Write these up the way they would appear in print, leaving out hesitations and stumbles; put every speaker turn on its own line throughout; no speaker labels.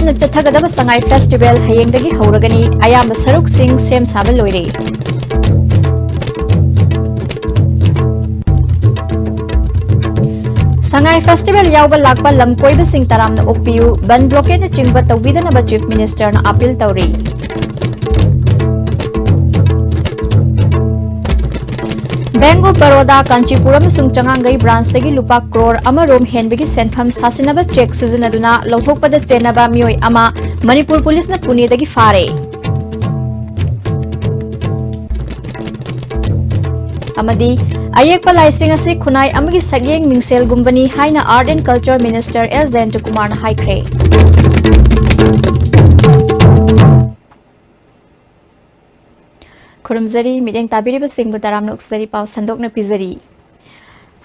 ꯌꯥꯝꯅ ꯆꯠꯊꯒꯗꯕ ꯁꯉꯥꯏ ꯐꯦꯁꯇꯤꯚꯦꯜ ꯍꯌꯦꯡꯗꯒꯤ ꯍꯧꯔꯒꯅꯤ ꯑꯌꯥꯝꯕ ꯁꯔꯨꯛꯁꯤꯡ ꯁꯦꯝ ꯁꯥꯕ ꯂꯣꯏꯔꯦ Sangai Festival yauba lakpa lamkoiba sing taramna okpiu ban blockade na chingba tawbidanaba Chief Minister na appeal tawri. Bank of Baroda Kanchipuram sung changangai branch tagi lupa crore amarom henbigi senpham sasinaba check sizinaduna lauthokpada chenaba mioi ama Manipur police na Pune dagi fare. Amadi Ayekpa laising asi khunai amagi sagyeng mingsel gumbani haina Art and Culture Minister L. Kumar na haikre. Kurumzari mideng tabiri basingbu daram noksari pau sandok na pizari.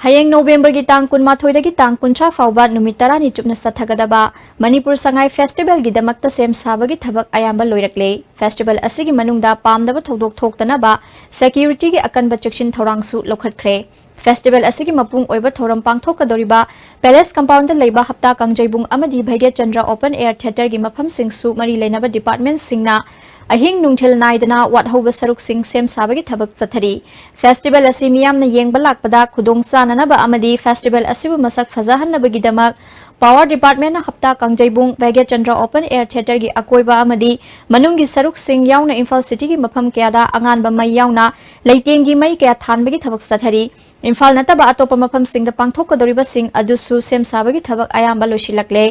Hayeng November gi tang kunmathoi dagi tang kuncha fauba numitara ni chupna sathagadaba Manipur Sangai Festival gi damakta sem sabagi thabak ayamba loirakle festival asigi manungda pamdaba thodok thoktanaba security gi akanba chekshin thorangsu lokhatkre festival asigi mapung oiba thoram pangthokadoriba palace compound da leiba hapta kangjaibung amadi Bhaigya Chandra Open Air Theater gi mafam singsu mari leinaba department singna Ahing nungthil naidana wathoba saruk sing sem sabagi thabak chathari festival asi miyamna yengba lakpada khudong sananaba amadi festival asibu masak fajahanabagi damak Power Department na hapta Kangjayabung Bhaigya Chandra Open Air Theater gi akoiba amadi manunggi saruk sing yauna Imphal City gi mafam kayada anganba mai yauna leitengi mai kaya thanbagi thabak sathari Imphal nataba atopa mafam sing da pangthokadoriba sing adusu sem sabagi thabak ayamba losilakle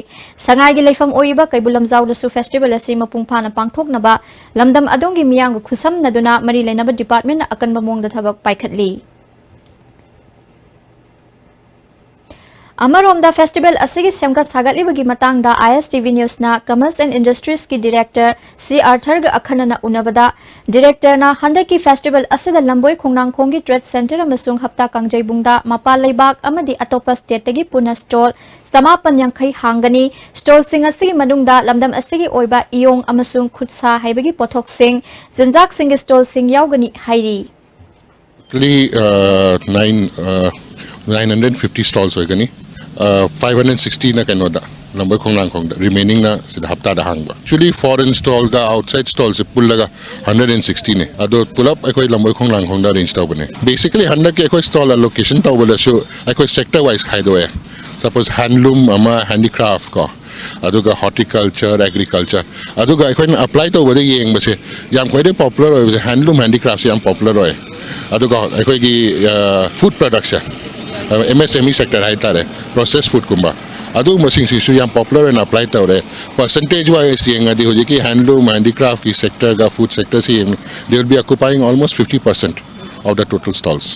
sangai gi leifam oiba kaibulamjau dasu festival asi mapung phana pangthoknaba lamdam adongi miyang khusam naduna mari leinaba department na akanba mongda thabak paikhatli Amaromda festival asigi semka sagatli bagi matang da ISTV News na Commerce and Industries ki director C. Arthur ga akhana na unabada director na handaki festival asida lamboi khongnang khonggi trade center amasung hapta Kangjayabung da mapa leibak amadi atopa state tagi puna stall samapan yangkhai hangani stall sing asigi manungda lamdam asigi oiba iyong amasung khutsa haibagi pothok sing jinjak sing stall sing yaugani hairi
950 stalls hoigani 560 na kanoda number khongrang khongda remaining na sida hapta da hangba actually foreign stall da outside stall se pullaga 160 ne ado pulap ekoi lambai khongrang khongda range taw bane basically 100 ke ekoi stall allocation taw bala so ekoi sector wise khaido hai suppose handloom ama handicraft ko aduga horticulture agriculture aduga ekoi apply taw bade yeng base yam koide popular hoy handloom handicraft yam popular hoy aduga ekoi gi food production MSME sector hai tare processed food kumba adu machine sisu yam popular and apply tawre percentage wise yenga di hoji ki handloom handicraft ki sector ga food sector si they will be occupying almost 50% of the total stalls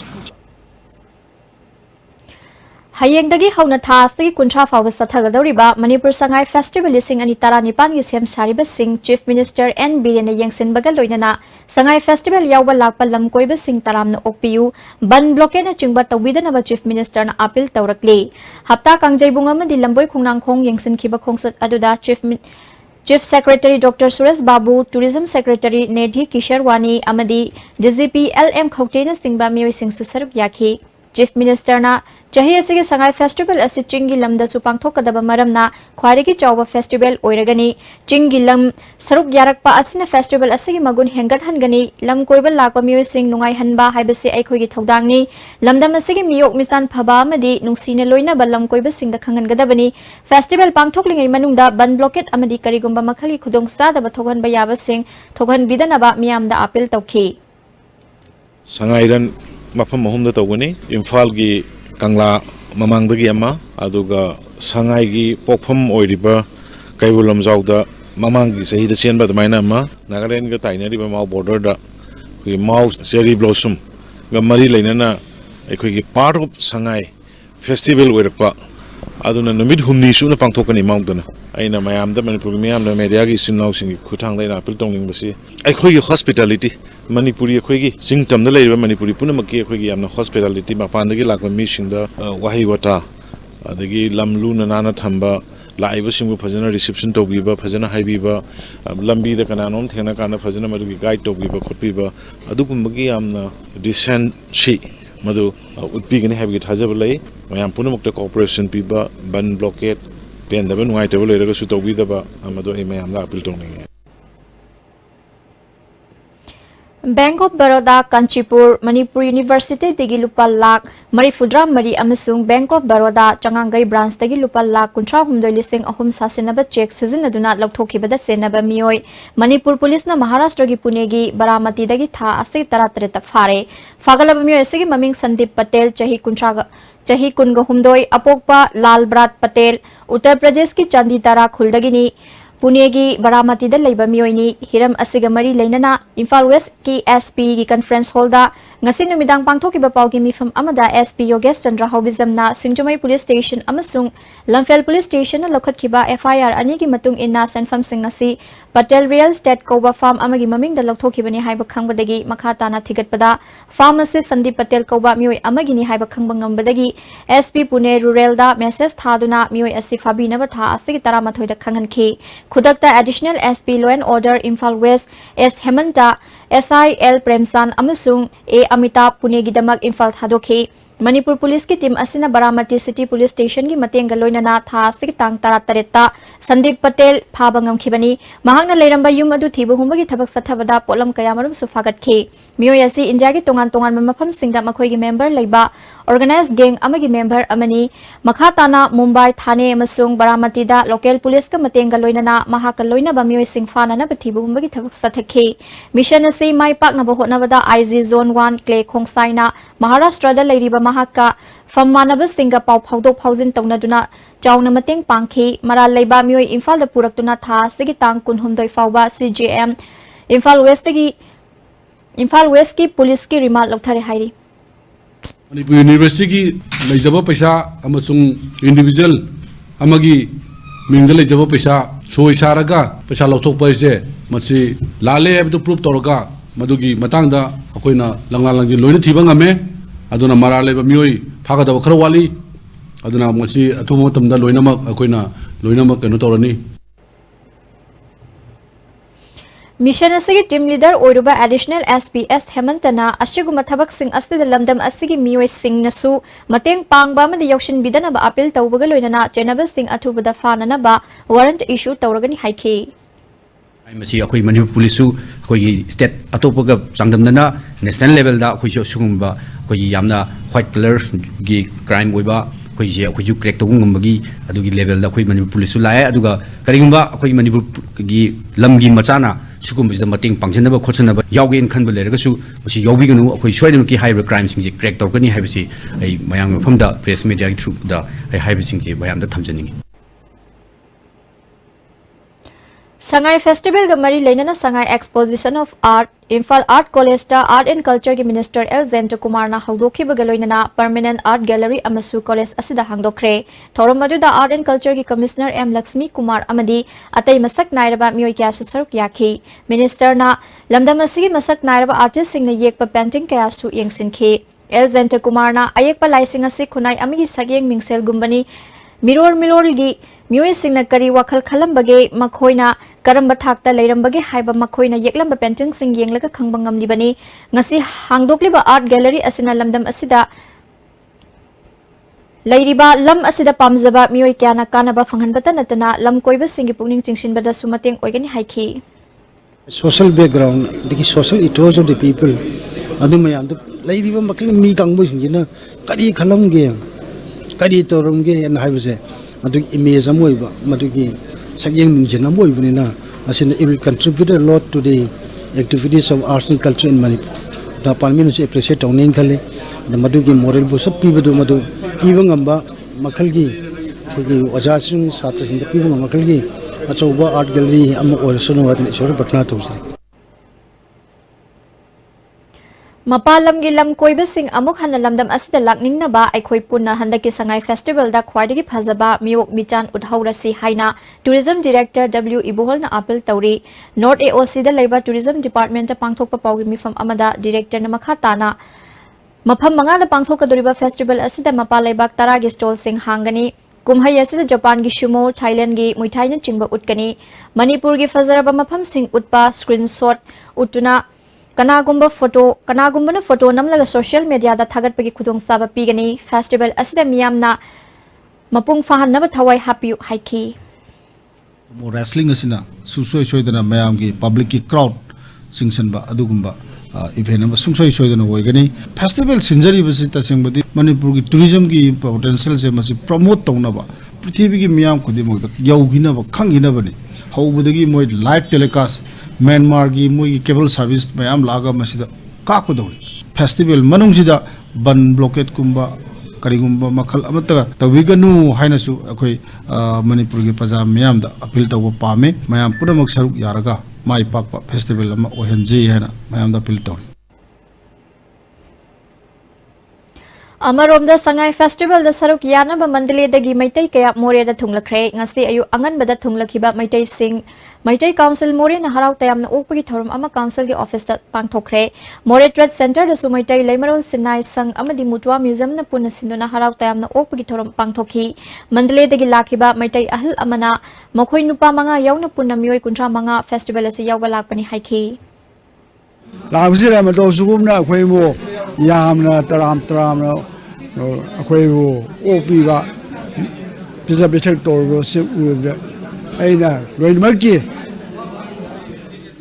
Hayengdagi hauna thastagi kuntra fawa sathagadoriba Manipur Sangai Festival lising ani taranipan gi sem sariba sing Chief Minister N. Birena yengsin bagal loinana Sangai Festival yauba lakpa lamkoiba sing taramna okpiu ban blockade na chingba tawbidanaba Chief Minister na appeal tawrakli hapta Kangjayabung amadi lamboi khongnang khong yengsin khiba khongsat aduda Chief Secretary Dr. Suresh Babu, Tourism Secretary Nedhi Kisharwani amadi DGP LM Khautena singba mioi sing susaruk yakhi Chief Minister na chahi asigi Sangai Festival asi chingi lamda su pangthokadaba maramna khwairigi chawba festival oiragani chingi lam saruk yarakpa asina festival asigi magun hengat hangani lam koiba lakpa mioi sing nungai hanba haibase aikhoigi thodangni lamdam asigi miyok misan phaba amadi nungsina loina balam koiba singda khangan gadabani festival pangthoklingai manungda ban blockade amadi karigumba makhali khudong sadaba thoganba yaba sing thogan bidanaba miyamda appeal tawkhi
Sangai ran mafam mahumda tawgani Imphal gi Kangla mamangdagi ama aduga Sangai gi pokpham oiriba kaibulamjauda mamanggi sahida senba damaina ama Nagaland ga tainari ba mau border da ki mau cherry blossom ga mari leinana ekoi gi part of Sangai festival oirpa aduna numit humni suna pangthokani maudana aina mayamda Manipur miyamda media gi sinnaw singi khuthang laina appeal tongling basi ekoi gi hospitality Manipuri ekoi gi singtamda leiba Manipuri punamaki ekoi gi yamna hospitality mapandagi lakba mi singda wahi wata adagi lamlu nana thamba laiba singbu phajana reception tawbiba phajana haibiba lambi da kananom thena kana phajana madugi guide tawbiba khotbiba adugumbagi yamna decent shi madu utpigani habigi thajaba lei mayam punamukta cooperation piba ban blockade पेंदब नुआइतब लेरगसु तौबीदब अमदो ए मयामदा appeal तौनिंगे
bank of Baroda Kanchipur Manipur university तगी लुपा लाख मरीफुद्रा मरी अमसुंग bank of Baroda Changangei branch तगी लुपा लाख कुंट्रा हुमदोई लिसिंग अहुम सासिनब चेक सिजिनदुना लौथोखिबदा सेनब मियोय मणिपुर पुलिस न महाराष्ट्र की पुणे की बारामती दगी था असि तरातरे फारे फागलब मियोय असि ममिंग संदीप पटेल चही कुनग हुमदोई अपोकपा लाल ब्रात पटेल उत्तर प्रदेश की चांदी तारा खुलदगिनी पुणे की बारामती मियोनी हिरम असिग मरी लेनना इम्फाल वेस्ट की एसपी की conference hall ngasi numidang pangthokiba pawgi mifam amada SP Yogesh Chandra Hobizamna Singjumai Police Station amasung Lamphel Police Station na lokhatkhiba FIR ani gi matung inna sanfam singasi Patel Real Estate Koba Farm amagi maming da lokthokibani haiba khangbadagi makha tana thigatpada pharmacy Sandeep Patel Koba mioi amagi ni haiba khangbang ngambadagi SP Pune Rural da message thaduna mioi asi fabinaba tha asigi taramathoi da khanganki khudakta additional SP Law and Order Imphal West S Hemanta SIL Premsan amasung A Amitabh Pune gi damak Imphal thadokhi Manipur Police की team असिना Baramati city police station की मतेंग लोइनना था सिक तांग तरा तरेता Sandeep Patel फाबंगम खिबनी महांगना लेरंबा yum अदु थिबु हुमगी थबक सथबदा pollen कयामरुम सुफागतखि मियोय असि India की तोंगान तोंगान मफम सिंगदा मखोय की member लेबा ऑर्गेनाइज गैंग अमगी मेंबर अमनी मखा ताना मुंबई थाने अमसुंग बारामती दा लोकल पुलिस का मतेंग लोइनना महाक लोइनबा मियोय सिंगफाना ना थिबु हुमगी थबक सथखि मिशन असि माइ पाकना होटनबदा आईजी जोन 1 क्ले खोंगसाइना महाराष्ट्र दा लेरिबा महाका फम्मानब सिंगा पाव फाउदो फाउजिन तौनदुना चाउना मतेंग पांखी मरा लेबा मियोय इम्फाल दा पुरक्तुना था सिगी तांग कुनहुमदोय फाउबा CJM इम्फाल वेस्ट की पुलिस की रिमांड लौथारे हाइरी
मणिपुर यूनिवर्सिटी की लेजब पैसा अमसुंग इंडिविजुअल अमगी मिंग लेजब पैसा सोय सारगा पैसा लौथोकपसे मसी लाले हैबदु प्रूफ तौरगा मदुगी मतंगदा अखोइना लंगला लंजिन लोइना थिबा ngame aduna mara leba mioi phagada khara wali aduna masi athuma tamda loinamak akoina loinamak keno torani
mission असगी टीम लीडर ओरुबा एडिशनल SPS हेमंतना अशिगुम थबक सिंग अस्तिद लमदम असगी मियोय सिंग नसु मतेंग पांगबा मद यौशन बिदनबा अपील तौबगा लोइनना चेनबल सिंग अथुबदा फाननबा वारंट इशू तौरगनी हाइखि
मसी अखोई मणिपुर पुलिसु अखोई स्टेट अतोपगा चांगदमना नेशनल लेवल दा अखोई सुगुंबा अखोई यामना व्हाइट कलर गी क्राइम ओइबा अखोई जे अखोई जु क्रेक तोगुंगमगी अदुगी लेवल दा अखोई मणिपुर पुलिसु लाए अदुगा करिंगबा अखोई मणिपुर गी लमगी मचाना सुगुंबिदा मतेंग पांगजनबा खोचनबा यावगेन खनबा लेरगसु मसी यावबिगनु अखोई सोइदमकी हाइबर क्राइम सिंग जे क्रेक तौरगनी हाइबसी आई मयांग मफमदा प्रेस मीडिया की थ्रू दा आई हाइबसिंग के मयांदा थमजनिंगी
संगाई फेस्टिवल का मरी लेना Sangai exposition of art Imphal art college art and culture के मिनिस्टर एल जेंट कुमार ना हौदोखिबगलोइना परमानेंट आर्ट गैलरी अमसु कॉलेज असिदा हांगदोखरे थौरम मदुदा आर्ट एंड कल्चर के कमिश्नर एम लक्ष्मी कुमार अमदी अतई मसक नायरबा मियोय क्या सुसरुक याखी मिनिस्टर ना लमदम असि मसक नायरबा आर्टिस्ट सिंग ने येकपा पेंटिंग क्या सु यंगसिनखि एल जेंट कुमार ना अयेकपा लाइसिंग असि खुनाई अमिगी सगेंग मिंगसेल गुंबनी मिरोरगी मियोय सिंग करी वखल खलंबगे मखोइना Karamba थाकता लेरंबगे हाइबा मखोइना येकलंबा painting Singh येंगलगा खंगबा ngamlibani ngasi hangdokliba art gallery asina lamdam asida leiriba lam asida pamjaba miyoy kyana kanaba phanghanbata natana lam koiba singi pungning chingsinbada sumateng oigani haikhi
social background the social ethos of the people adu mayam the leiriba makli mi kangbu singina kari khalamge kari torumge and haibase adu image amoiba madugi sagyeng minjana moibunina asina it will contribute a lot to the activities of arts and culture in Manipur the parliament is appreciate owning khale the madugi moral bu sab pibadu madu pibangamba makhalgi kogi wajasing satasing the pibang makhalgi achauba art gallery am orasunu wadin isor batna tawsri
मपालम की lump कोइबसिंग अमुक हन लमदम असिदा लाकनिंगनबा अखोई पुन्ना हंदकी Sangai festival दा ख्वाइदगी फजबा मियोक मिचान उदहौरसी हाइना tourism director W Ibohal ना appeal तौरी north AOC दा लेबा tourism department ता पांगथोकपा पाउगी मिफम अमदा director ना मखा ताना मफम मंगा दा पांगथोकदोरिबा फेस्टिवल असिदा मपा लेबाक तरा गे स्टॉल सिंग हांगनी कुमहै असिदा जापान की सुमो थाईलैंड की मुइथाइना चिंगबा उटकनी मणिपुर की फजरबा मफम सिंग उटपा स्क्रीनशॉट उटुना कनागुम्बा फोटो नमलगा सोशल मीडिया दा थागतपगी खुदोंग साबा पीगनी फेस्टिवल असिदा मियामना ꯃꯄꯨꯡ ꯐꯥꯍꯟꯅꯕ ꯊꯋꯥꯏ ꯍꯥꯞꯄꯤꯌꯨ ꯍꯥꯏꯈꯤ
wrestling asina susoi soidana mayam gi public ki crowd singsanba adugumba event ama sungsoi soidana hoigani festival sinjari basi tasingbadi manipur gi tourism gi potential se masi promote tawnaba prithvi gi miyam khudimok da yaugina ba khangina bani haubudagi moi live telecast Myanmar gi moi gi cable service mayam laga masida ka ko dori festival manung sida ban blockade kumba karigumba makhal amata tawiganu hainasu akhoi manipur gi praja miyam da appeal taw pame mayam punamak saruk yaraga mai pakpa festival ama ohenji haina mayam da appeal tawri
Amaromda Sangai Festival da Saruk Yanaba Mandale dagi Maitai kaya More da thunglakre ngasi ayu angan bada thunglakhiba Maitai Singh Maitai Council More na harau tayam na upagi thorum ama council gi office da pangthokre More Trade Center da Sumaitai Laimarol Sinai Sang amadi Mutwa Museum na puna sinduna harau tayam na upagi thorum pangthokhi Mandale dagi lakhiba Maitai ahal amana makhoi nupa manga yauna puna mioi kuntra manga festival asi yawba lakpani haikhi
Lamsira ma do sugumna akhoi mo yamna taram na akhoi wo opiba pizza betek torgo se uba aina loinmarki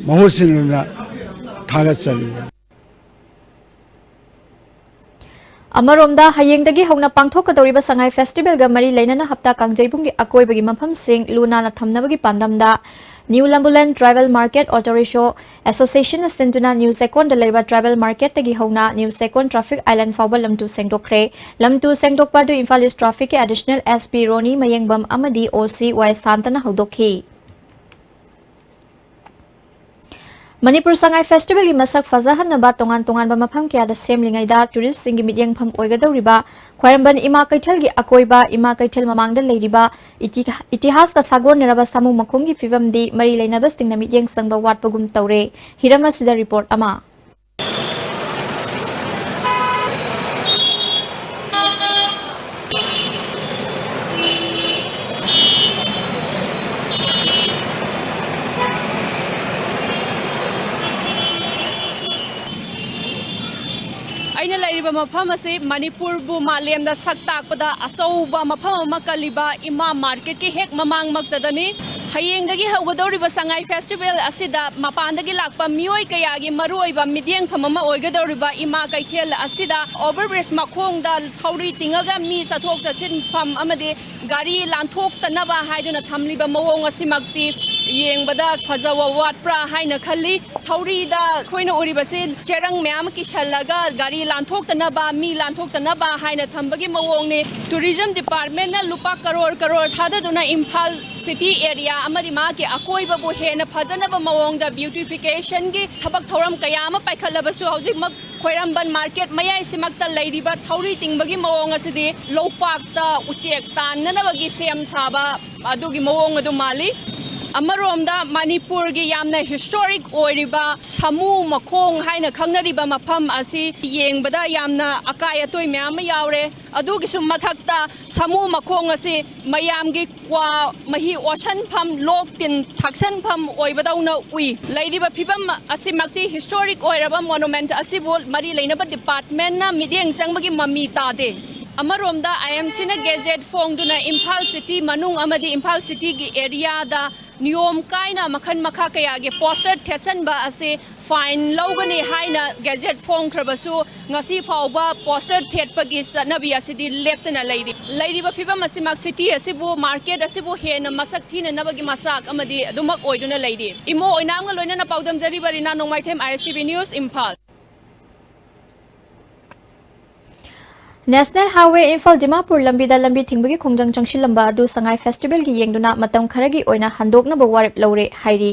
mahosinna thagatsali
Amaromda hayengdagi hongna pangthokadoriba Sangai Festival ga mari leinana hapta kangjaypung gi akoibagi maphamsing luna na thamnabagi pandamda New Lambulan Tribal Market Auto Association Sintuna New Second Deliver Tribal Market tagi hongna New Second Traffic Island Fawal Lamtu Sengdokre Lamtu Sengdokpa du Imphal East Traffic Additional SP Roni Mayengbam Amadi OC Y Santana Haldokhi Manipur Sangai Festival gi masak fazahan na ba tongan ba mafam kya da semlingai da tourist singi midyang pham oigadoriba khwaramban ima kaithal gi akoiba ima kaithal mamang da leiriba itihas ka sagon neraba samu makhong gi fivam di mari leinaba stingna midyang sangba watpagum tawre hirama sida report ama
aina lairiba mafam ase Manipur bu malem da sak takpada asauba mafam ama kaliba ima market ki hek mamang maktadani hayeng dagi hawgadoriba Sangai Festival asida mapandagi lakpa mioi kayagi maruoiba midyeng phamama oigadoriba ima kaithel asida overbridge makhong da thauri tingaga mi sathok chasin pham amade gari lanthok tanaba haiduna thamliba mawong asimakti yengbada phajawa watpra haina khali thauri da khoina oribase cherang myam ki shallaga gari lanthok tanaba mi lanthok tanaba haina thambagi mawong ne tourism department na lupa crore thadaduna Imphal city area amadi ma ke akoiba bo hena phajanaba mawong da beautification gi thabak thoram kayama paikhallabasu hojik mak khoiramban market mayai simakta leiriba thauri tingbagi mawong asidi lopak ta uchek tan nanabagi sem saba adugi mawong adu mali Amaromda Manipur gi yamna historic oiriba samu makhong haina khangnariba mafam asi yengbada yamna akai atoi myam yaure adugi sum mathakta samu makhong asi mayam gi kwa mahi ocean pham lok tin thaksan pham oibadauna ui leiriba phibam asi makti historic oiraba monument asi bol mari leinaba department na midyeng sangbagi mami tade Amaromda IMC na gazette fongduna Imphal city manung amadi Imphal city gi area da niyom kaina makhan makha kaya ge poster thesan ba ase fine logani haina gazette phong khrabasu ngasi fawba poster thet pagi sanabi asidi leptana leidi ba fiba masimak city asibu market asibu hena masak thina nabagi masak amadi adumak oiduna leidi imo oinam ga loina na paudam jari barina nongmai them ISTV news Imphal
National Highway Imphal Dimapur lambida lambi thingbagi khongjang changshil lamba adu Sangai Festival gi yengduna matam kharagi oina handokna ba warip lore hairi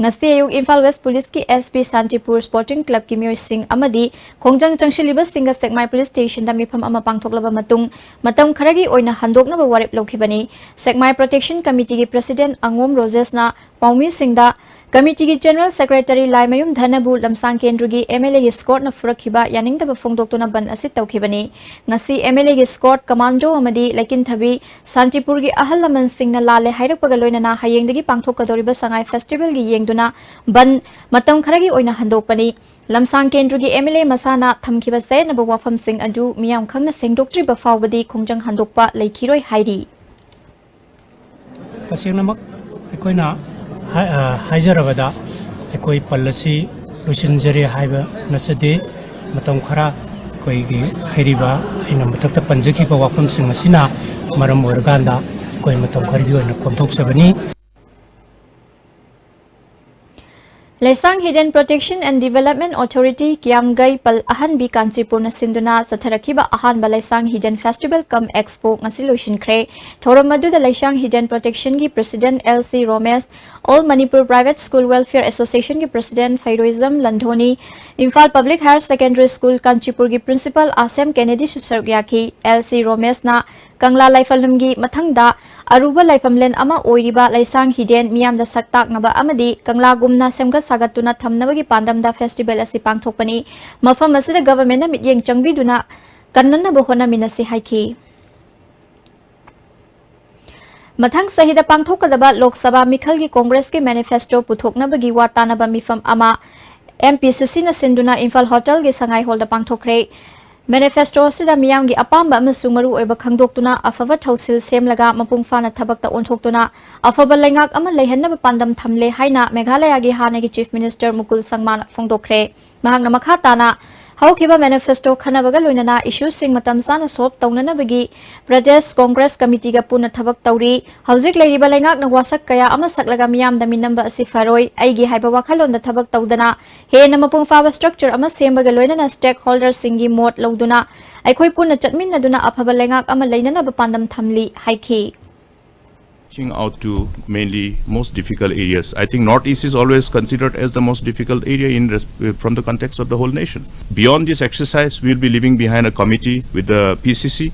ngasti ayuk Imphal West Police ki SP Santipur Sporting Club ki mioi sing amadi khongjang changshiliba singa Sekmai Police Station da mifam ama pangthoklaba matung matam kharagi oina handokna ba warip lokhibani Sekmai Protection Committee gi President Angom Roses na Paumi Singda Committee ki General Secretary Laimayum Dhanabu Lamsang Kendrugi MLA gi Scott na furakhiba yaningda ba phongdoktuna ban asit tawkhibani ngasi MLA gi Scott Commando amadi Laikin Thabi Santipur gi Ahalaman Singna lale hairakpaga loinana hayengdagi pangthokadoriba Sangai Festival gi yengduna ban matam kharagi oina handokpani Lamsang Kendrugi MLA masana thamkhiba se na ba wafam sing adu miyam khangna sengdoktriba fawbadi khongjang handokpa leikhiroi hairi
तसेंगनमक अखोइना हाइजरबदा अखोइ पल्लसी लुचिनजरे हाइबा नसदे मतम खरा अखोइगी हाइरिबा आइना मथक्ता पंजखिबा वाफमसिंग असिना मरम ओरगांदा अखोइ मतम खरगी ओइना कोमथोक्सबनी
Laisang Hidden Protection and Development Authority Kiamgai Pal Ahanbi Kanchipur na Sinduna Satharakiba Ahan Balaisang Hidden Festival Cum Expo Ngasilushin Kre Thoramadu the Laisang Hidden Protection ki President LC Romes All Manipur Private School Welfare Association ki President Fairoism Landhoni Imphal Public Higher Secondary School Kanchipur ki Principal Asem Kennedy Susargyaki LC Romes na Kangla Laifalumgi Mathangda Aruba Laifamlen Ama Oiriba Laisang Hidden Miam da Saktak Naba Amadi Kangla Gumna Semga Sagatuna Thamnabagi Pandamda Festival asi Pangthokpani Mafam asida government na mityeng changbiduna kannana bohona minasi haiki Mathang sahida pangthokadaba Lok Sabha Mikhal gi Congress ki manifesto puthoknabagi watanaba mifam ama MPCC na sinduna Imphal Hotel gi Sangai Hall da pangthokre Manifesto sida miyam gi apamba amasung maru oiba khangdoktuna afava thausil semlaga mapung fana thabakta onthoktuna afaba laingak ama leihanna pandam thamle haina Meghalaya gi hanagi Chief Minister Mukul Sangman phongdokre mahakna makha tana haukiba manifesto khanabaga loinana issue sing matam sana sop taunana bagi Pradesh Congress Committee ga puna thabak tauri haujik leiriba laingak na wasak kaya ama saklaga miyam da minamba asi faroi aigi haiba wakhalon da thabak taudana he na mapung fawa structure ama sembaga loinana stakeholders singi mot lauduna aikhoi puna chatminnaduna afaba laingak ama leinana bapandam thamli haiki
Reaching out to mainly most difficult areas. I think Northeast is always considered as the most difficult area from the context of the whole nation. Beyond this exercise, we will be leaving behind a committee with the PCC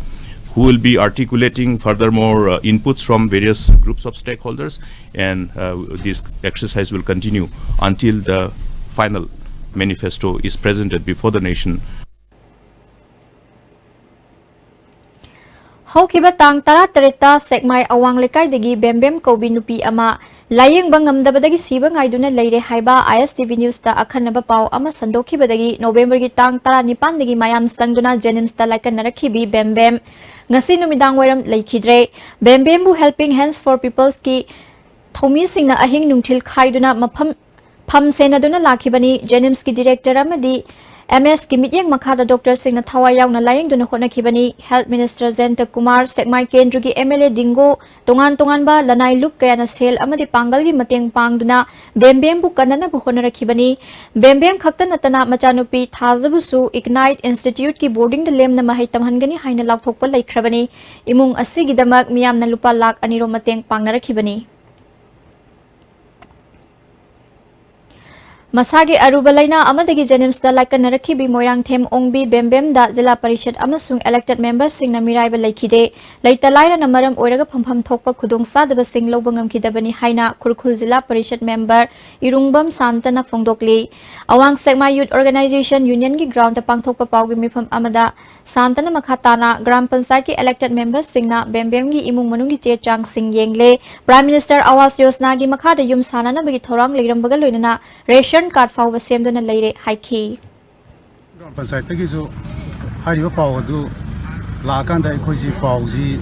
who will be articulating furthermore inputs from various groups of stakeholders, and this exercise will continue until the final manifesto is presented before the nation.
Haukiba tang tara tereta sekmai awang lekai degi bembem kobi nupi ama layeng bangam dabadagi siba ngaiduna leire haiba ISTV News ta akhanaba pau ama sandoki badagi November gi tang tara nipan degi mayam sangduna Jenims ta laikan narakhibi bembem ngasi numidang wairam laikhidre bembem bu helping hands for peoples ki thomi singna ahing nungthil khaiduna mafam pham senaduna lakhibani Jenims ki director amadi MS ki mityeng makhada Dr. Singna Thawai yauna layeng duna khona khibani Health Minister Zenta Kumar Sekmai Kendru gi MLA Dingo tongan ba lanai lup kaya na sel amadi pangal gi mateng pangduna bembem bu kanana bu khona rakhibani bembem khakta natana machanupi thazabusu Ignite Institute ki boarding the lem na mahai tamhangani haina laukthokpa laikhrabani imung asigi damak miyam na lupa lak aniro mateng pangna rakhibani Masagi Arubalaina Amadagi Jenims da like Narakhibi Moirang Them Ongbi Bembem da Zilla Parishad Amasung elected members sing Namirai Lakide, Laita Laira Namaram Oraga Pampam Tokpa Kudung Sadaba Sing Lobangam Kidabani Haina Kurkul Zilla Parishad member Irungbam Santana Fongdokli, Awang Segma Youth Organization Union Gi Ground the Pangtokpa Paugimi from Amada, Santana Makhatana, Gram Pansaki elected members sing na Bembemgi Imung Manungi Che Chang Sing Yengle, Prime Minister Awas Yosnagi Makada Yum Sanana Bigitorang Lirambagaluna, Ration card for the same dona lady haiki.
Pansai Tagizo, Hariba Power do Lakanda Kozi Pauzi,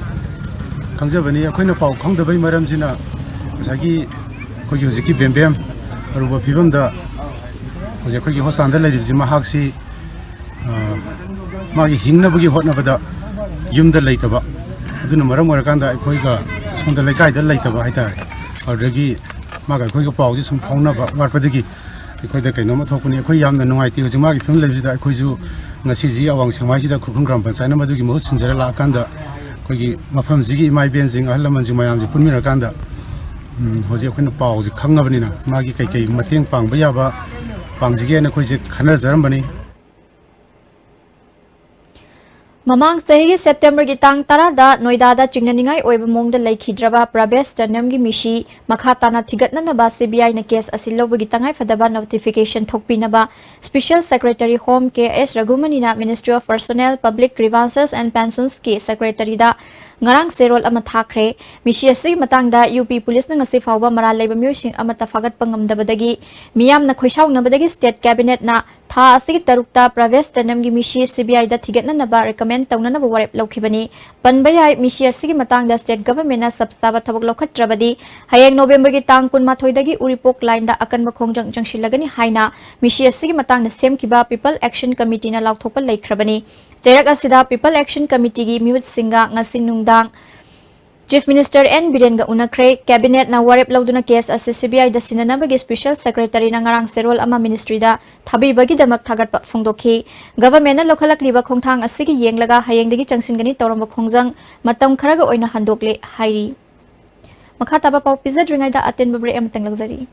Kanzavani, Aquina Pau, Kong the Bay Maramzina, Sagi, Koyuziki Bembem, Ruba Pibum da was a Kogi Hosanda ladies in Mahaksi, Magi Hingnabugi Hotnabada, Yum the Lataba, Dunumaram Warakanda, Koiga, Sonda Lakai the Lataba, or Regi Maga Koiga Pauzi, some Pona, Warpadigi. Because the Kanoma Tokuni, Koyam, the no idea, the Magi film lives that Koizu, Nasizi, Awang Samaji, the Kukungram, Sanama, the most in Zerla Kanda, Kogi, Mafam Zigi, my benzing, Alamans, Mayam, the Pumira Kanda, Jose Queen of Paul, the Kangavina, Magi Kaki, Mating Pang, Bayaba, Pangzigi, and Koizi, Kana Zerambani.
Mamang sahi September gi tang tara da Noida da chingnaningai oiba mongda laikhidraba Prabes Tanam gi mishi makhatana thigatna na ba CBI na case asillo gi tangai fadaba notification thokpina ba Special Secretary Home KS Ragumani na Ministry of Personnel Public Grievances and Pensions ki Secretary da ngarang serol ama thakre mishi asi matangda UP Police na ngasi fawba maral laiba myosing ama tafagat pangamdabadagi miyam na khoisaw na badagi State Cabinet na tha asigi tarukta Pravesh Tanam gi mishi CBI da thigatnanaba recommend tawnanaba warep laukhibani panbayai mishi asigi matangda state government na substaba thabak lokhatrabadi hayeng November gi tang 12 dagi Uripok line da akanba khongjang jangshilagani haina mishi asigi matangda semkiba People Action Committee na laukthokpa laikhrabani Cherak asida People Action Committee gi miut singa ngasi nungdang Chief Minister N. Birenga unakre cabinet na warep lauduna case as CBI da sinanabagi special secretary na ngarang serol ama ministry da thabi bagi damak thagat phongdokhi government na lokhalak liba khongthang asigi yenglaga hayengdagi changsingani tawramba khongjang matam kharaga oina handokle hairi makha taba pau pizadringai da aten babre am tanglagzari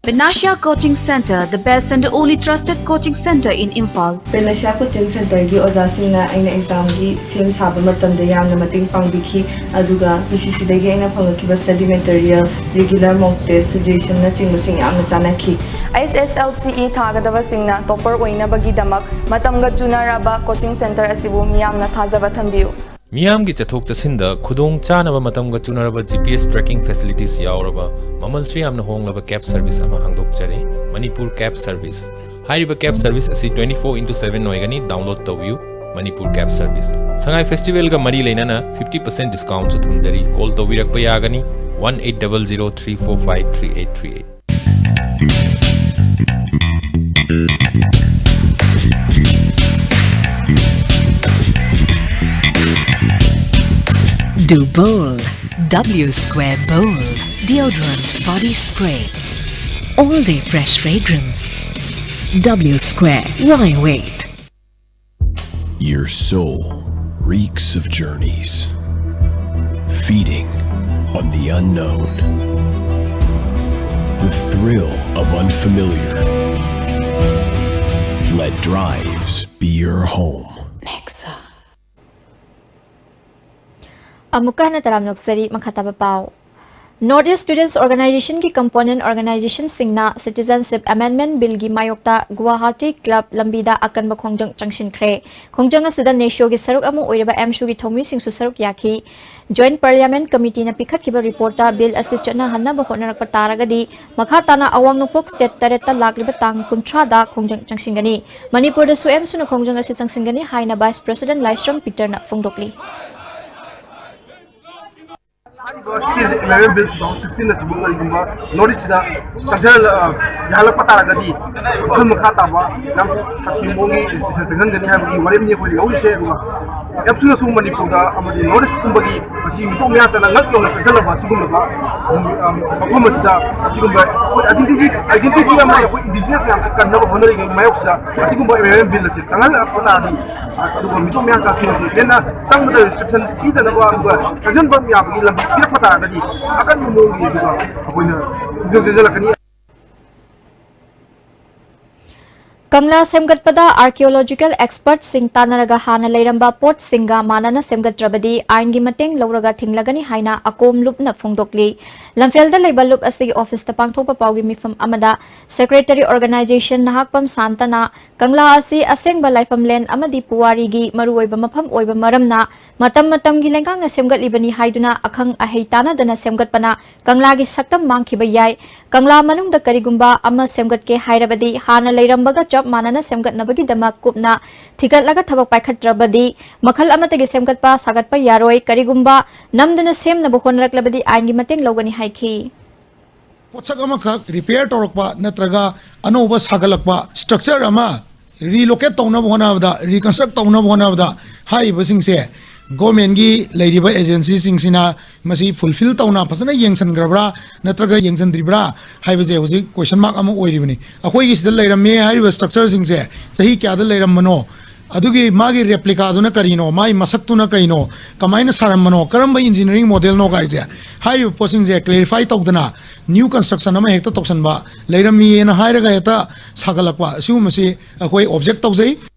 Benasha Coaching Center, the best and only trusted coaching center in Imphal.
Benasha Coaching Center gi ojasingna aina exam gi sem saba matamda yamna mating pangbikhi aduga PCC dagi aina phangkiba study material regular mock test suggestion na chingmasing yamna chanakhi
SSLCE thagadaba singna topper oina bagi damak matamga junaraba coaching center asibu miyamna thajaba thambiu
मियाम की चथोक चसिंदा खुदोंग चानब मतमगा चुनरबा GPS tracking facilities यावरबा ममलसु यामना होंगलबा कैब सर्विस अमा हांगदोकचरे मणिपुर कैब सर्विस हाइरिबा कैब सर्विस असी 24/7 ओइगनी डाउनलोड तौयु Manipur cab service Sangai festival का मरी लेना 50% डिस्काउंट सु थुमजरी कॉल तौबिरकबा यागनी 180034538838
Do Bold, W Square Bold, deodorant body spray. All day fresh fragrance. W Square, why wait?
Your soul reeks of journeys, feeding on the unknown, the thrill of unfamiliar. Let drives be your home.
Amuka na taram noksari makhataba pao. Northeast Students Organization ki component organization singna Citizenship Amendment Bill gi mayokta Guwahati Club lambida akan ba khongjang changshin khre. Khongjang asida nesho gi saruk amu oiraba MSU gi thomi singsu saruk yakhi. Joint Parliament Committee na pikhat kiba reporta bill asi chana hanna ba honarak pataragadi makha tana awang nupok state tareta lagliba tang kuntra da khongjang changsingani. Manipur da su MSU na khongjang asi changsingani haina Vice President Laistrom Peter na phongdokli.
Bill 2016 na sibu ngalgumba notice da chajal yahala patara gadi khul makha taba nam sathi mongi institution tengan gani habagi warim ni kholi yauli se ruwa absolute sum manipur da amadi notice kumbagi asi mito mya chana ngak yong sajal ba sigum ba performance da sigumba identity amna ko indigenous nam kan na bonori ngi mayok da sigumba bill se changal patara di adu mito mya cha sin se dena sang da restriction ida na ba sajal ba ya bagi lam akan memungi juga punya jelas
Kangla semgatpada archaeological experts sing tanaraga hana leiramba port singa manana semgatrabadi ain gi mateng loraga thinglagani haina akom lupna phongdokli lamfelda leiba lup asigi office ta pangthopa pawgi mifam amada secretary organization nahakpam santana Kangla asi asengba laifam len amadi puwari gi maruoiba mafam oiba maramna matam gi lengkang semgat libani haiduna akhang aheitana dana semgatpana Kangla gi saktam mangkhiba yai Kangla manung da karigumba ama semgat ke hairabadi hana leirambaga manana semgat nabagi damak kupna thigat laga thabak paikhatrabadi makhal amatagi semgat pa sagat pa yaroi karigumba namduna sem na bohonrak labadi aingi mateng logani haiki
potsak ama khak repair torokpa natraga anoba sagalakpa structure ama relocate tawna bonabda reconstruct tawna bonabda hai basing se government gi leiriba agency singsina masi fulfill tawna pasana yengsan grabra natraga yengsan dribra haibaje hoji question mark ama oiribani akoi gi sidal leirame haiba structure singse sahi kya da leiramano adugi magi replica aduna karino mai masak tuna kaino kamaina saramano karamba engineering model no gaije haiba posing je clarify tawdana new construction ama hekta toksan ba leirami na hairaga eta sagalakwa siu masi akoi object tawjai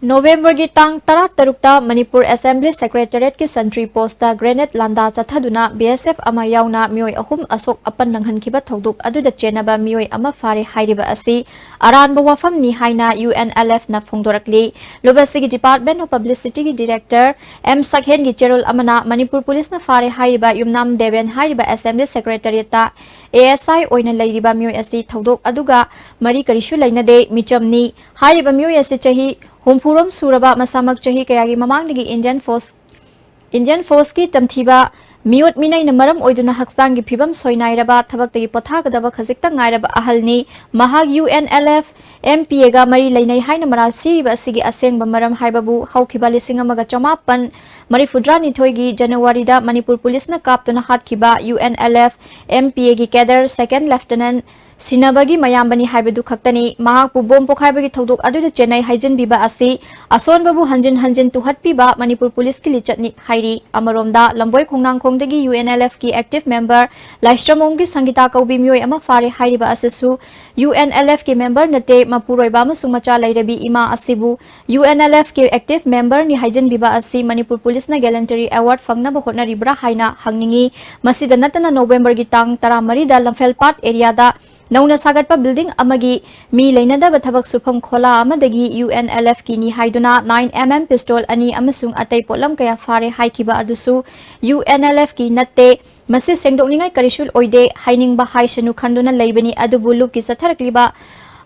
November gi tang tara tarukta Manipur Assembly Secretariat ki Sentry Post da grenade landa chathaduna BSF ama yauna mioi ahum asok apan nanghan kiba thoduk aduda chenaba mioi ama fare hairiba asi aranba wafam ni haina UNLF na phongdorakli lobasigi Department of Publicity gi Director M Sakhen gi cherol amana Manipur Police na fare hairiba yumnam Deven hairiba Assembly Secretariat ta ASI oina leiriba mioi asi thoduk aduga mari karishu lainade michamni hairiba mioi asi chahi Humpuram Suraba Masamak Chahi Kayagi Mamangdagi Indian Force ki tamthiba miut minay na maram oiduna haksang gi phibam soinairaba thabaktagi pothagadaba khazikta ngairaba ahalni mahag UNLF MPA ga mari lainai haina maral siriba asigi asengba maram haibabu haukiba lising amaga chamapan mari fudrani thoigi January da Manipur Police na kaptuna hatkiba UNLF MPA gi cadre second lieutenant Sinabagi mayambani haibadu khaktani mahakpu bom pokhaibagi thodok aduda Chennai haijin biba asi ason babu hanjin tuhat piba Manipur Police ki lichatni hairi amaromda lamboi khongnang khongdagi UNLF ki active member Laistramong gi Sangita Kaubi mioi ama fare hairiba asisu UNLF ki member nate mapuroiba amasung macha lairabi ima asibu UNLF ki active member ni haijin biba asi Manipur Police na gallantry award fangnaba hotnaribra haina hangningi masida natana November gi tang 13 da Lamphel Part area da Nauna Sagatpa building amagi mi lainada bathabak supam khola amadagi UNLF ki ni haiduna 9mm pistol ani amasung atay polam kaya fare haikiba adusu UNLF ki natte masi sengdokningai karishul oide hainingba haishanu khanduna leibani adubu lup ki satharakliba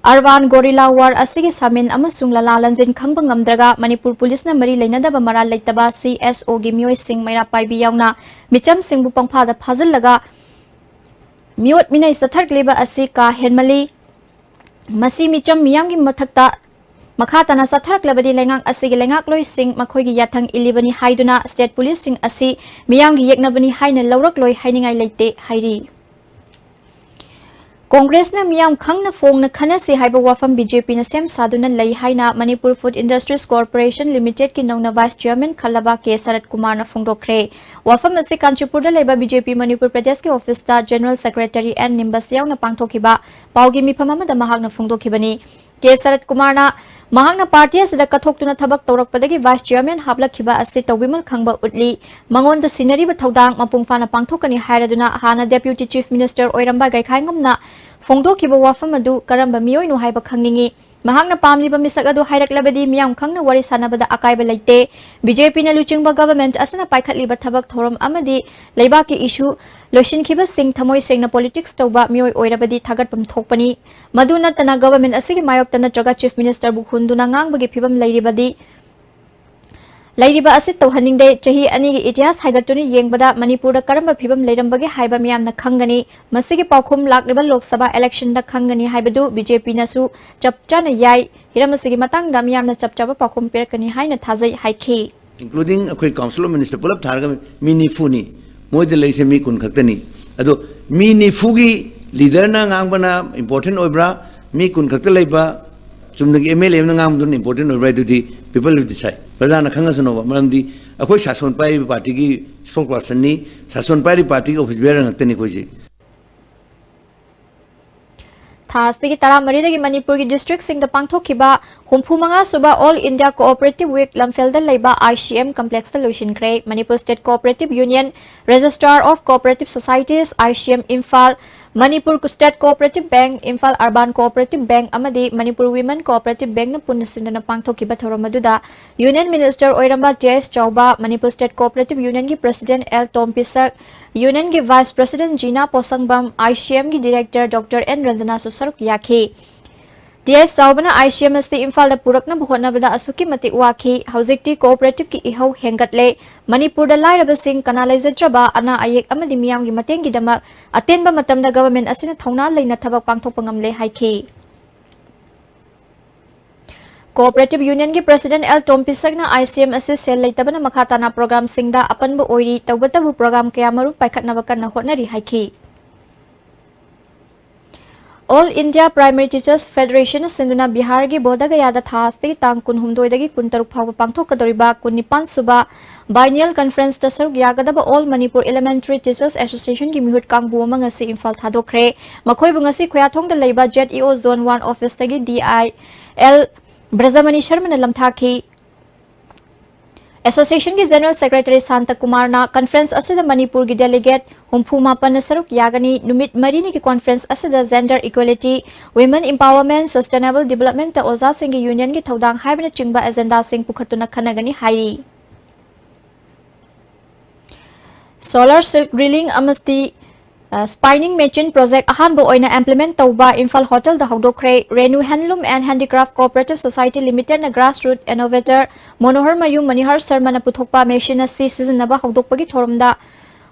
Arvan Gorilla War asigi samin amasung lalalanjin khangba ngamdraga Manipur Police na mari lainada ba maral leitaba CSO gi mioi sing maira paibi yauna micham singbu pangphada phazillaga Miot minay sathar kliba asi ka henmali masi micham miyam gi mathakta makhata na sathar klabadi lengang asi gi lengak loi sing makhoi gi yathang ilibani haiduna state police sing asi miyam gi yeknabani haina lawrak loi hainingai leite hairi Congress na miyam khangna phongna khanasi haiba wafam BJP na sem saduna lei haina Manipur Food Industries Corporation Limited ki nongna vice chairman khalaba ke Sarat Kumar na phongdokre wafam asi Kanchipur da leiba BJP Manipur Pradesh ke office ta general secretary and nimbas yaw na pangthokiba paugi mifam amada mahak na phongdokibani ke Sarat Kumar na mahakna party asida kathoktuna thabak tawrakpadagi vice chairman hablakhiba asi tawbimal khangba utli mangonda scenery ba thodang mapungfana pangthokani hairaduna hana deputy chief minister oiramba gaikhaingomna phongdokhiba wafam adu karamba miyoi no haiba khangningi mahakna pamliba misak adu hairaklabadi miyam khangna wari sanabada akaiba leite BJP na luchingba government asana paikhatliba thabak thoram amadi leibaki issue Loshin Kiba Singh Thamoi Singh na politics tawba mioi oirabadi thagatpam thokpani maduna tana government asigi mayok tana traga chief minister bu hunduna ngangbagi phibam leiribadi Lairiba asit tawhaningde chahi ani gi itihas haigatuni yengbada Manipur da karamba phibam leirambagi haiba miyam na khangani masigi paukhum lakriba lok sabha election da khangani haibadu BJP na su chapchana yai hiramasigi matang da miyam na chapchaba paukhum perakani haina thajai haikhi
including akhoi council of minister pulap tharga mini funi moide leise mi kun khaktani ado mi ni fugi leader na ngangbana important oibra mi kun khakta leiba chumnagi MLA na ngangdun important oibra dudi people will decide pradana khangasano maramdi akhoi sason pai party gi spokesperson ni sason pai party office bearer ngaktani koji
Thasdagi Taramari Manipur ki district sing the pangthokiba Humpumanga Suba All India Cooperative Week Lamphel da Leiba ICM Complex da Lucian Kray Manipur State Cooperative Union Registrar of Cooperative Societies ICM Imphal Manipur State Cooperative Bank Imphal Urban Cooperative Bank amadi Manipur Women Cooperative Bank na punnasinda na pangthokiba thoramaduda Union Minister Oiramba TS Chauba Manipur State Cooperative Union ki President L Tompisak Union ki Vice President Gina Posangbam ICM ki Director Dr. N Ranjana Susaruk Yakhi TS Chaubana ICM asti Imphal da purakna bhotna bada asuki mati wakhi Haujikti Cooperative ki ihau hengatle Manipur da lairaba sing kanalizeraba ana ayek amadi miyam gi mateng gi damak atenba matam da government asina thongna leina thabak pangthokpa ngamle haikhi Cooperative Union ki President L Tompisak na ICM asi sel leitabana makhatana program singda apanbu oiri tawbatabu program kaya maru paikhatna bakan na hotnari haikhi All India Primary Teachers Federation Sinduna Bihar gi Bodhagayada thasti tang kunhumdoi dagi kuntaruk phawba pangthokadoriba kunipan suba biennial conference da saruk yagadaba All Manipur Elementary Teachers Association gi mihut kangbu amang asi Imphal thadokre makhoi bungasi khoyathong da leiba JEO Zone 1 office dagi DIL Brazamani Sharma lamthaki Association ki General Secretary Santa Kumar na conference asida Manipur ki delegate humpu mapan na saruk yagani numit marini ki conference asida gender equality, women empowerment, sustainable development ta oza sing union ki thaudang haibna chingba agenda sing pukhatuna khanagani hairi. Solar silk drilling amasti spinning machine project ahanbo oina implement tauba Imphal Hotel da hawdokre Renu Handloom and Handicraft Cooperative Society Limited na grassroots innovator Monohar Mayum Manihar Sharma na puthokpa machine asi sizinaba hawdokpagi thorumda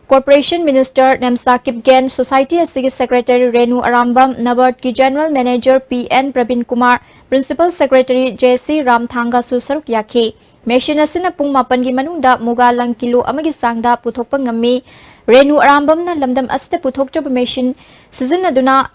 Corporation Minister Nemsakip Gen Society Asigi Secretary Renu Arambam Nabard ki General Manager PN Pravin Kumar Principal Secretary JC Ramthanga su saruk yaki machine asina pung mapan gi manungda muga lang kilo amagi sangda puthokpa ngami Renu Arambam na lamdam asita puthokjaba machine sizinaduna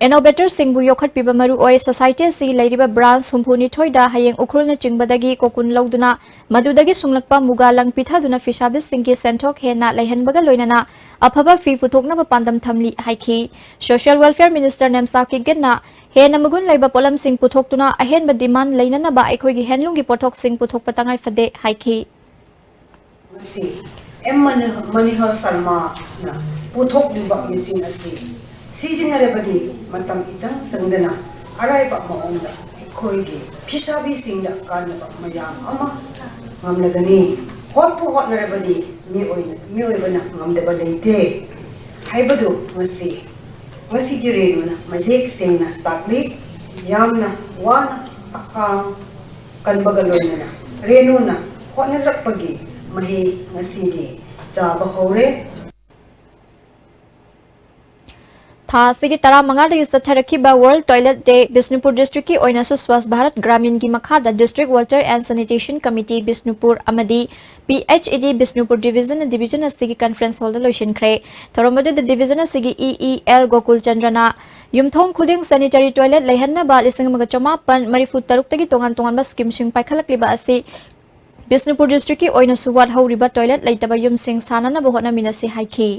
innovator singbu yokhat piba maru oi society si leiriba branch humpuni thoida hayeng ukrul na chingbadagi kokun lauduna madudagi sunglakpa muga lang pithaduna fishabis singki senthok hena leihanbaga loinana aphaba fi puthokna ba pandam thamli haiki social welfare minister Nemsaki Genna hena magun leiba polam sing puthoktuna ahen ba demand leinana ba aikoi gi handlung gi pothok sing puthok patangai fade haiki
Manihar Sharma na puthok liba machine asi sizinare matam ichang changdana arai ba maongda khoi gi phisabi singda kanaba mayam ama ngamnagani hotpu hotnare badi mi oibana ngamdeba leite haibadu ngasi gi renu na majek singna takli yamna wana akang kanbaga loina renu na hotna rakpagi mahi ngasidi jaba hore
Tha sigi tara mangadi satharakhiba World Toilet Day Bisnupur District ki oina su Swasth Bharat Gramin ki makhada District Water and Sanitation Committee Bisnupur amadi PHED Bisnupur Division asigi conference hall da loishin khre thoromadu the division asigi EEL Gokul Chandrana yumthong khuding sanitary toilet leihanna ba lising maga chama pan marifu taruk tagi tongan ba scheme sing paikhalak liba asi Bisnupur District ki oina su wat hawriba toilet leitaba yum sing sanana ba hona minasi haiki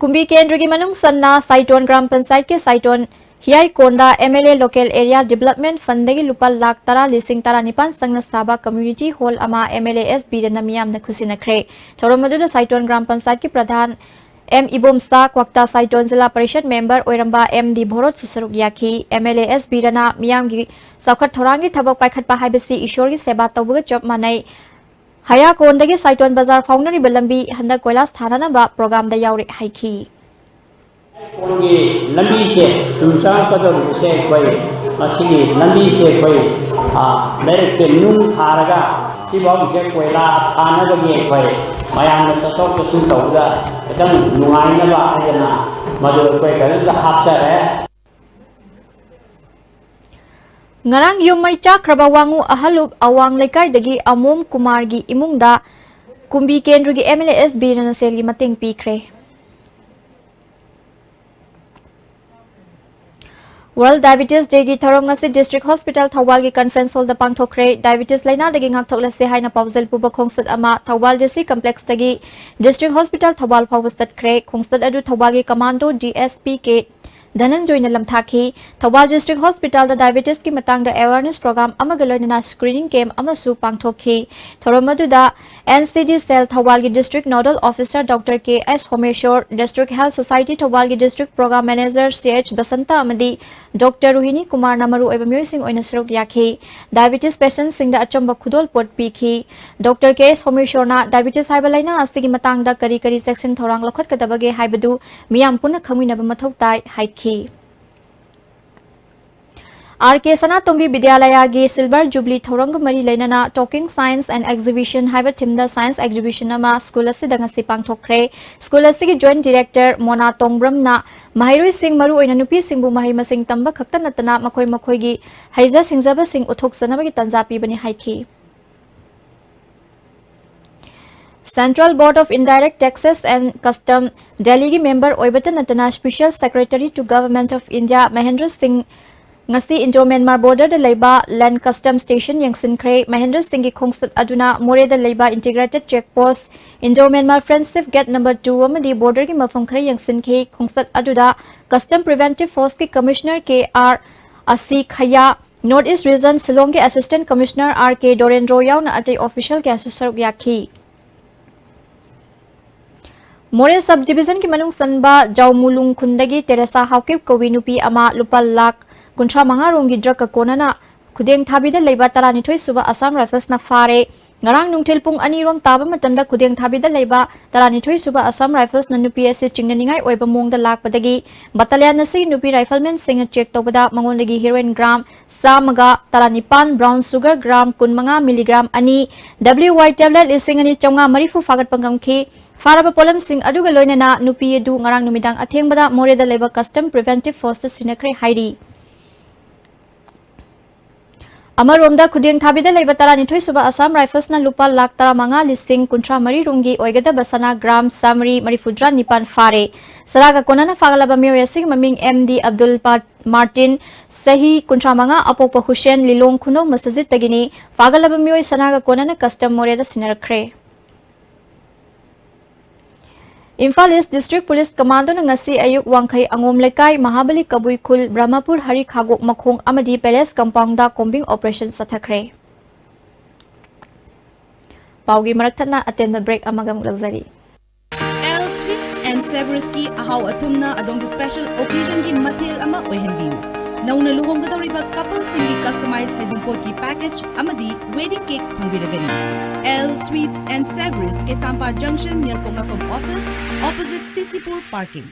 Kumbi Kendra ki manung sanna Saiton Gram Panchayat ke Saiton Hiai Konda MLA Local Area Development Fund dagi lupa lakh tara lising tara nipan sangna saba Community Hall ama MLAS bidana miyam na khusina khre thoromadu da Saiton Gram Panchayat ki pradhan M Ibomsa Kwakta Saiton Zilla Parishad Member Oiramba MD Bhorot susaruk yaki MLAS bidana miyam gi saukhat thorangi thabak paikhat pa haibasi ishor gi seba tawbuga job manai Haya Kondagi Saiton Bazar Foundry Balambi Handa Koilas Thanana ba program da yauri haiki
Kongi lambi se sumsa kadar se koi asigi lambi se koi direct ke nung tharaga sibog je koila thana ga ge koi mayam na chatok ko sun tawda edam nungai na ba ayana madu koi kal da hapsare
Ngarang yumay chakraba wangu ahalup awang lekar dagi Amom Kumar gi imungda Kumbi Kendra gi MLAS birana sel gi mating pikre World Diabetes Day gi tharong ngasi District Hospital Thawal gi conference hall da pangthokre diabetes laina dagi ngakthokla se haina pawzel puba khongsat ama Thawal DC complex dagi District Hospital Thawal phawstat kre khongsat adu Thawal gi commando DSP ke Dhananjoy na lamthaki Thawal District Hospital da diabetes ki matang da awareness program amagaloina screening camp amasu pangthokhi thoromadu da NCD cell Thawal gi district nodal officer Dr. KS Homeshwar District Health Society Thawal gi district program manager CH Basanta amadi Dr. Ruhini Kumar namaru oiba myoising oina saruk yakhi diabetes patients sing da achamba khudol pot pikhi Dr. KS Homeshwar na diabetes haibalaina asigi matang da kari section thorang lokhat kadabage haibadu miyam punna khamina ba mathok tai haiki RK Sanatombi Vidyalaya gi Silver Jubilee Thorang Mari Lainana Talking Science and Exhibition Haiba Thimda Science Exhibition ama School asida ngasi pangthokre School asigi Joint Director Mona Tongbram na Mahirui Singh Maru oina nupi singbu mahai masing tamba khakta natana makoi gi haija singjaba sing uthok sanaba gi tanja pibani haiki Central Board of Indirect Taxes and Custom Delhi gi member oibata natana Special Secretary to Government of India Mahendra Singh ngasi Indo-Myanmar border da leiba land custom station yangsin kre Mahendra Singh gi khongsat aduna more da leiba integrated checkpost Indo-Myanmar Friendship Gate number 2 amadi border gi mafam khre yangsin ke khongsat aduda custom preventive force ki commissioner KR asi khaya North East Region Silong ke Assistant Commissioner RK Dorendro yauna atay official ke susaruk yakhi More subdivision ki manung sanba Jaumulung Kundagi Teresa Haukip Kowinupi ama lupal lak kuntra manga rongi drug ka konana Kudeng thabida leiba tarani thoi suba Assam Rifles na fare ngarang nungtil pung ani rom taba matamda kudeng thabida leiba tarani thoi suba Assam Rifles na nupi ase chingnaningai oiba mongda lakpadagi battalion na si nupi riflemen singa check tobada mangondagi heroin gram samaga taranipan brown sugar gram kunmanga milligram ani WY tablet lising ani chonga marifu fagat pangamki Faraba polam sing aduga loinana nupi edu ngarang numidang athengbada moreda leiba custom preventive forces sinakre hairi Amaromda Kuding Thabida Leiba Tarani Thoi Suba Assam Rifles na lupa lak taramanga listing kuntra mari rungi oigada basana gram samri marifudra nipan fare Saraga konana fagalaba miyosing maming MD Abdul Martin Sahi kuntra manga apopa Hussein Lilong Kuno Masajid Tagini fagalaba miyoy sanaga konana custom moreda sinarakre Imphal East District Police Commando na ngasi ayuk wangkai angom lekai Mahabali Kabui Khul Brahmapur Hari Khagok Makhong amadi Palace Compound da combing operation sathakre Paugi maraktana atenba break amagam luxury
L Sweets and Savours ki ahaw atumna adongi special occasion ki mathil ama oihenbiu Nauna luhonggadoriba couple singi customized hazelpot ki package amadi wedding cakes pangbiragani L Sweets and Savours ke Sampa Junction near Pongafam office opposite Sisipur parking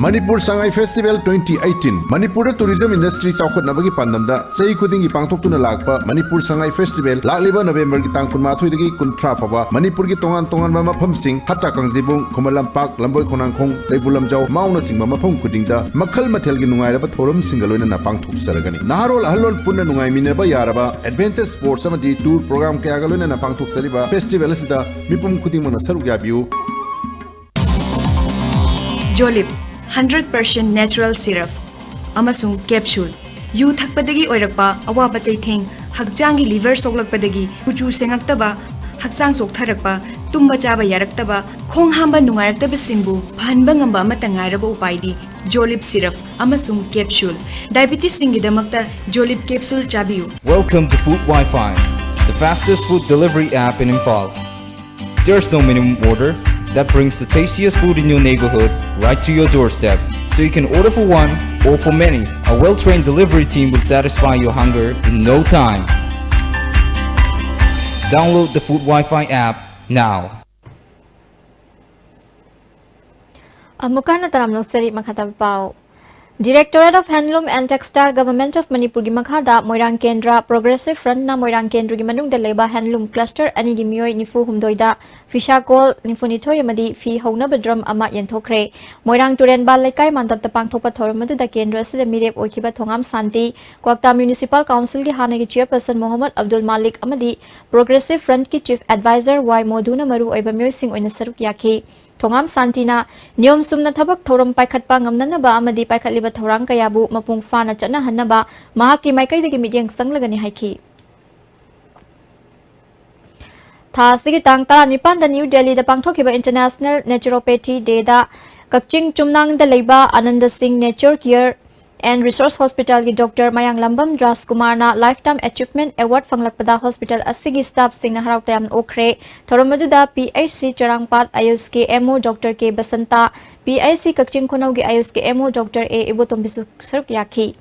Manipur Sangai Festival 2018 Manipur tourism industry saukhat nabagi pandamda sei khudingi pangthoktuna lakpa Manipur Sangai Festival lakliba November gi tang 13 dagi 13 phaba Manipur gi tongan tongan ma mapham sing hatta kangjibung khomalam pak lamboi khonangkhong leibulam jaw mauna chingma mapham khudingda makhal mathel gi nungai raba thorum singaloina na pangthok saragani naharol ahlol punna nungai minaba yaraba adventure sports amadi tour program kaya galoina na pangthok sariba festival asida mipum khudingmana saruk yabiu
Jolip 100% natural syrup amasung capsule yu thakpadagi oirakpa awaba chaitheng hakjangi liver soklakpadagi kuchu sengaktaba haksang soktharakpa tumba chaba yaraktaba khong hamba nungaraktaba singbu phanba ngamba amata ngairaba upaidi Jolip syrup amasung capsule diabetes singidamakta Jolip capsule chabiu
Welcome to Food Wi-Fi, the fastest food delivery app in Imphal. There's no minimum order that brings the tastiest food in your neighborhood right to your doorstep. So you can order for one or for many. A well-trained delivery team will satisfy your hunger in no time. Download the Food Wi-Fi app now.
Amukana taramno seri makhatapau Directorate of Handloom and Textile Government of Manipur gi makhada Moirang Kendra Progressive Front na Moirang Kendra gi manungda leiba handloom cluster ani gi miyoi nifu humdoida fisha kol nifuni thoi amadi fi hauna badram ama yenthokre Moirang Turen bal lekai mandap ta pangthokpa thoram madu da kendra se mirep okiba thongam santi Kwakta Municipal Council gi hana gi chairperson Mohammad Abdul Malik amadi Progressive Front ki Chief Advisor Y Moduna maru oiba miyoi sing oina saruk yakhi Thongam Santina Nyom Sumna Thabak Thoram Paikhatpa Ngamnanaba Amadi Paikhatliba Thorang Kayabu Mapung Fana Chana Hanaba Mahaki Maikai Midyang Sanglagani Haiki Thasigi Tangta Nipan the New Delhi the Pangthokiba International Naturopathy Day da Kakching Chumnang the Leba Ananda Singh Nature Care and Resource Hospital ki Dr. Mayang Lambam Ras Kumarna Lifetime Achievement Award Fanglakpada Hospital Asigi staff sing na harau tayam okre Thoromaduda PHC Charangpat Ayus ke MO Dr. K Basanta PIC Kakching Khonau gi Ayus ke MO Dr. A Ibotom Bisu Saruk Yakhi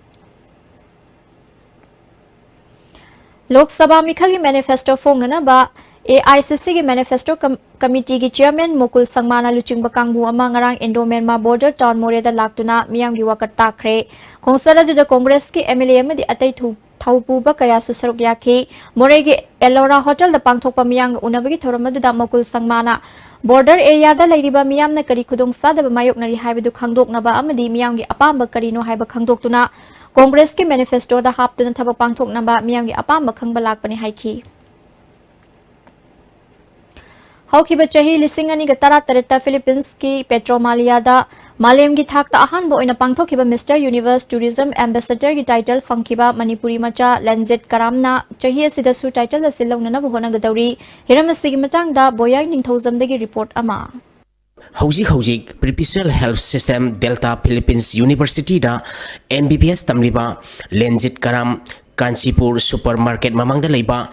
Lok Sabha Mikhali Manifesto Fongnana ba AICC ki Manifesto Committee ki Chairman Mukul Sangmana Luching Bakangbu ama ngarang Indo-Myanmar Border Town Moreda laktuna miyam gi wakat takre Khongsala du Congress ki MLA amadi atai thaupu ba kaya susaruk yakhi Moregi Elora Hotel da pangthokpa miyang unabagi thoramadu da Mukul Sangmana Border area da leiriba miyam na kari khudong sadaba mayok nari haibadu khangdoknaba amadi miyam gi apamba karino haiba khangdoktuna Congress ki manifesto da haptuna thaba pangthoknaba miyam gi apamba khangba lakpani haiki Haukiba chahi lising ani gatara tareta Philippines ki Petromalia da Malem gi thakta ahan bo ina pangthokiba Mr Universe Tourism Ambassador gi title fangkiba Manipuri macha Lanzet Karamna chahi asida su title asilong na bohona gadauri hiramasi gi matang da boyang ningthozam dagi report ama
Hojik Perpetual Health System Delta Philippines University da NBPS tamliba Lenjit Karam Kanchipur Supermarket mamangda leiba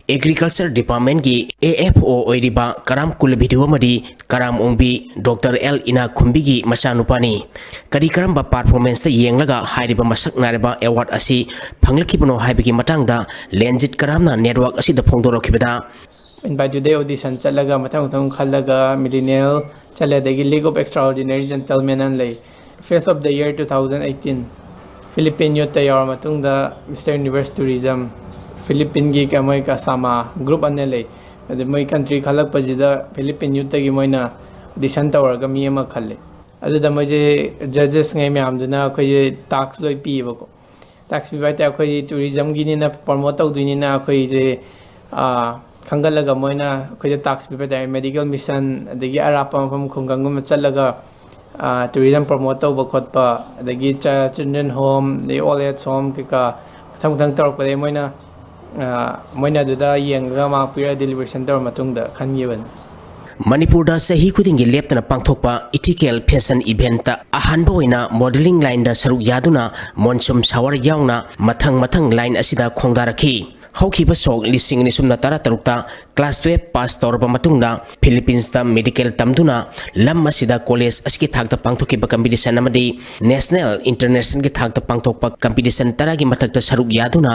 Agriculture Department gi AFO oiriba Karam Kulbidu madi Karam Ongbi Dr. L Ina Kumbigi Masanupani Kadi Karamba performance da yenglaga hairiba masak nareba award asi phanglakibano haibigi matangda Lenjit Karamna network asi da phongdorokibada
invite today audition chalaga mathang khalaga millennial chaladagi League of Extraordinary Gentlemen and lay face of the year 2018 Philippine youth tayar matungda Mr. Universe Tourism Philippine gi kamay kasama group anele ade moi country khalak pajida Philippine youth gi moina audition tawraga mi ama khalle adu da moje judges ngai myam duna khoi tax loi pi bako tax pi bai ta khoi tourism gi ni na promote tawduni na khoi je Kangalaga moina khoi tax pi bai medical mission adagi arapa mafam khungangum chalaga tourism promote tawba khotpa adagi children home the all age home kika thang tor pa moina moina duda yenga ma pira delivery center matungda khangiban
Manipurda sahi kudingi leptana pangthokpa ethical fashion event ta ahanba oina modeling line da saruk yaduna monsum shower yauna mathang line asida khongdarakhi Haukiba sok lising ni sumna tara tarukta class 12 pass torba matungda Philippines ta medical tamduna lam masida college aski thakta pangthokiba competition amadi national international gi thakta pangthokpa competition taragi mathakta saruk yaduna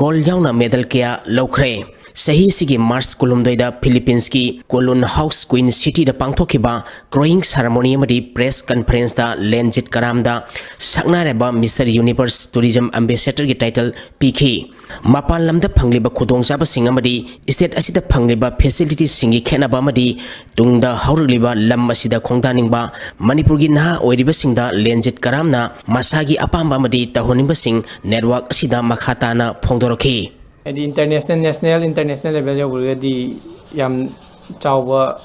gold yauna medal kya laukhre Sahi sigi Mars Kulumdoida Philippines ki Kulun House Queen City da pangthokiba growing ceremony amadi press conference da Lenjit Karam da saknareba Mr. Universe Tourism Ambassador gi title pikhi Mapan lamda phangliba khudong chaba singamadi state asida phangliba facilities singi khenaba amadi tungda haurigliba lam asida khongdaningba Manipur gi naha oiriba singda Lenjit Karamna masagi apamba amadi tahonimba sing network asida makhatana phongdorokhi
the international level yogurgadi yam chawba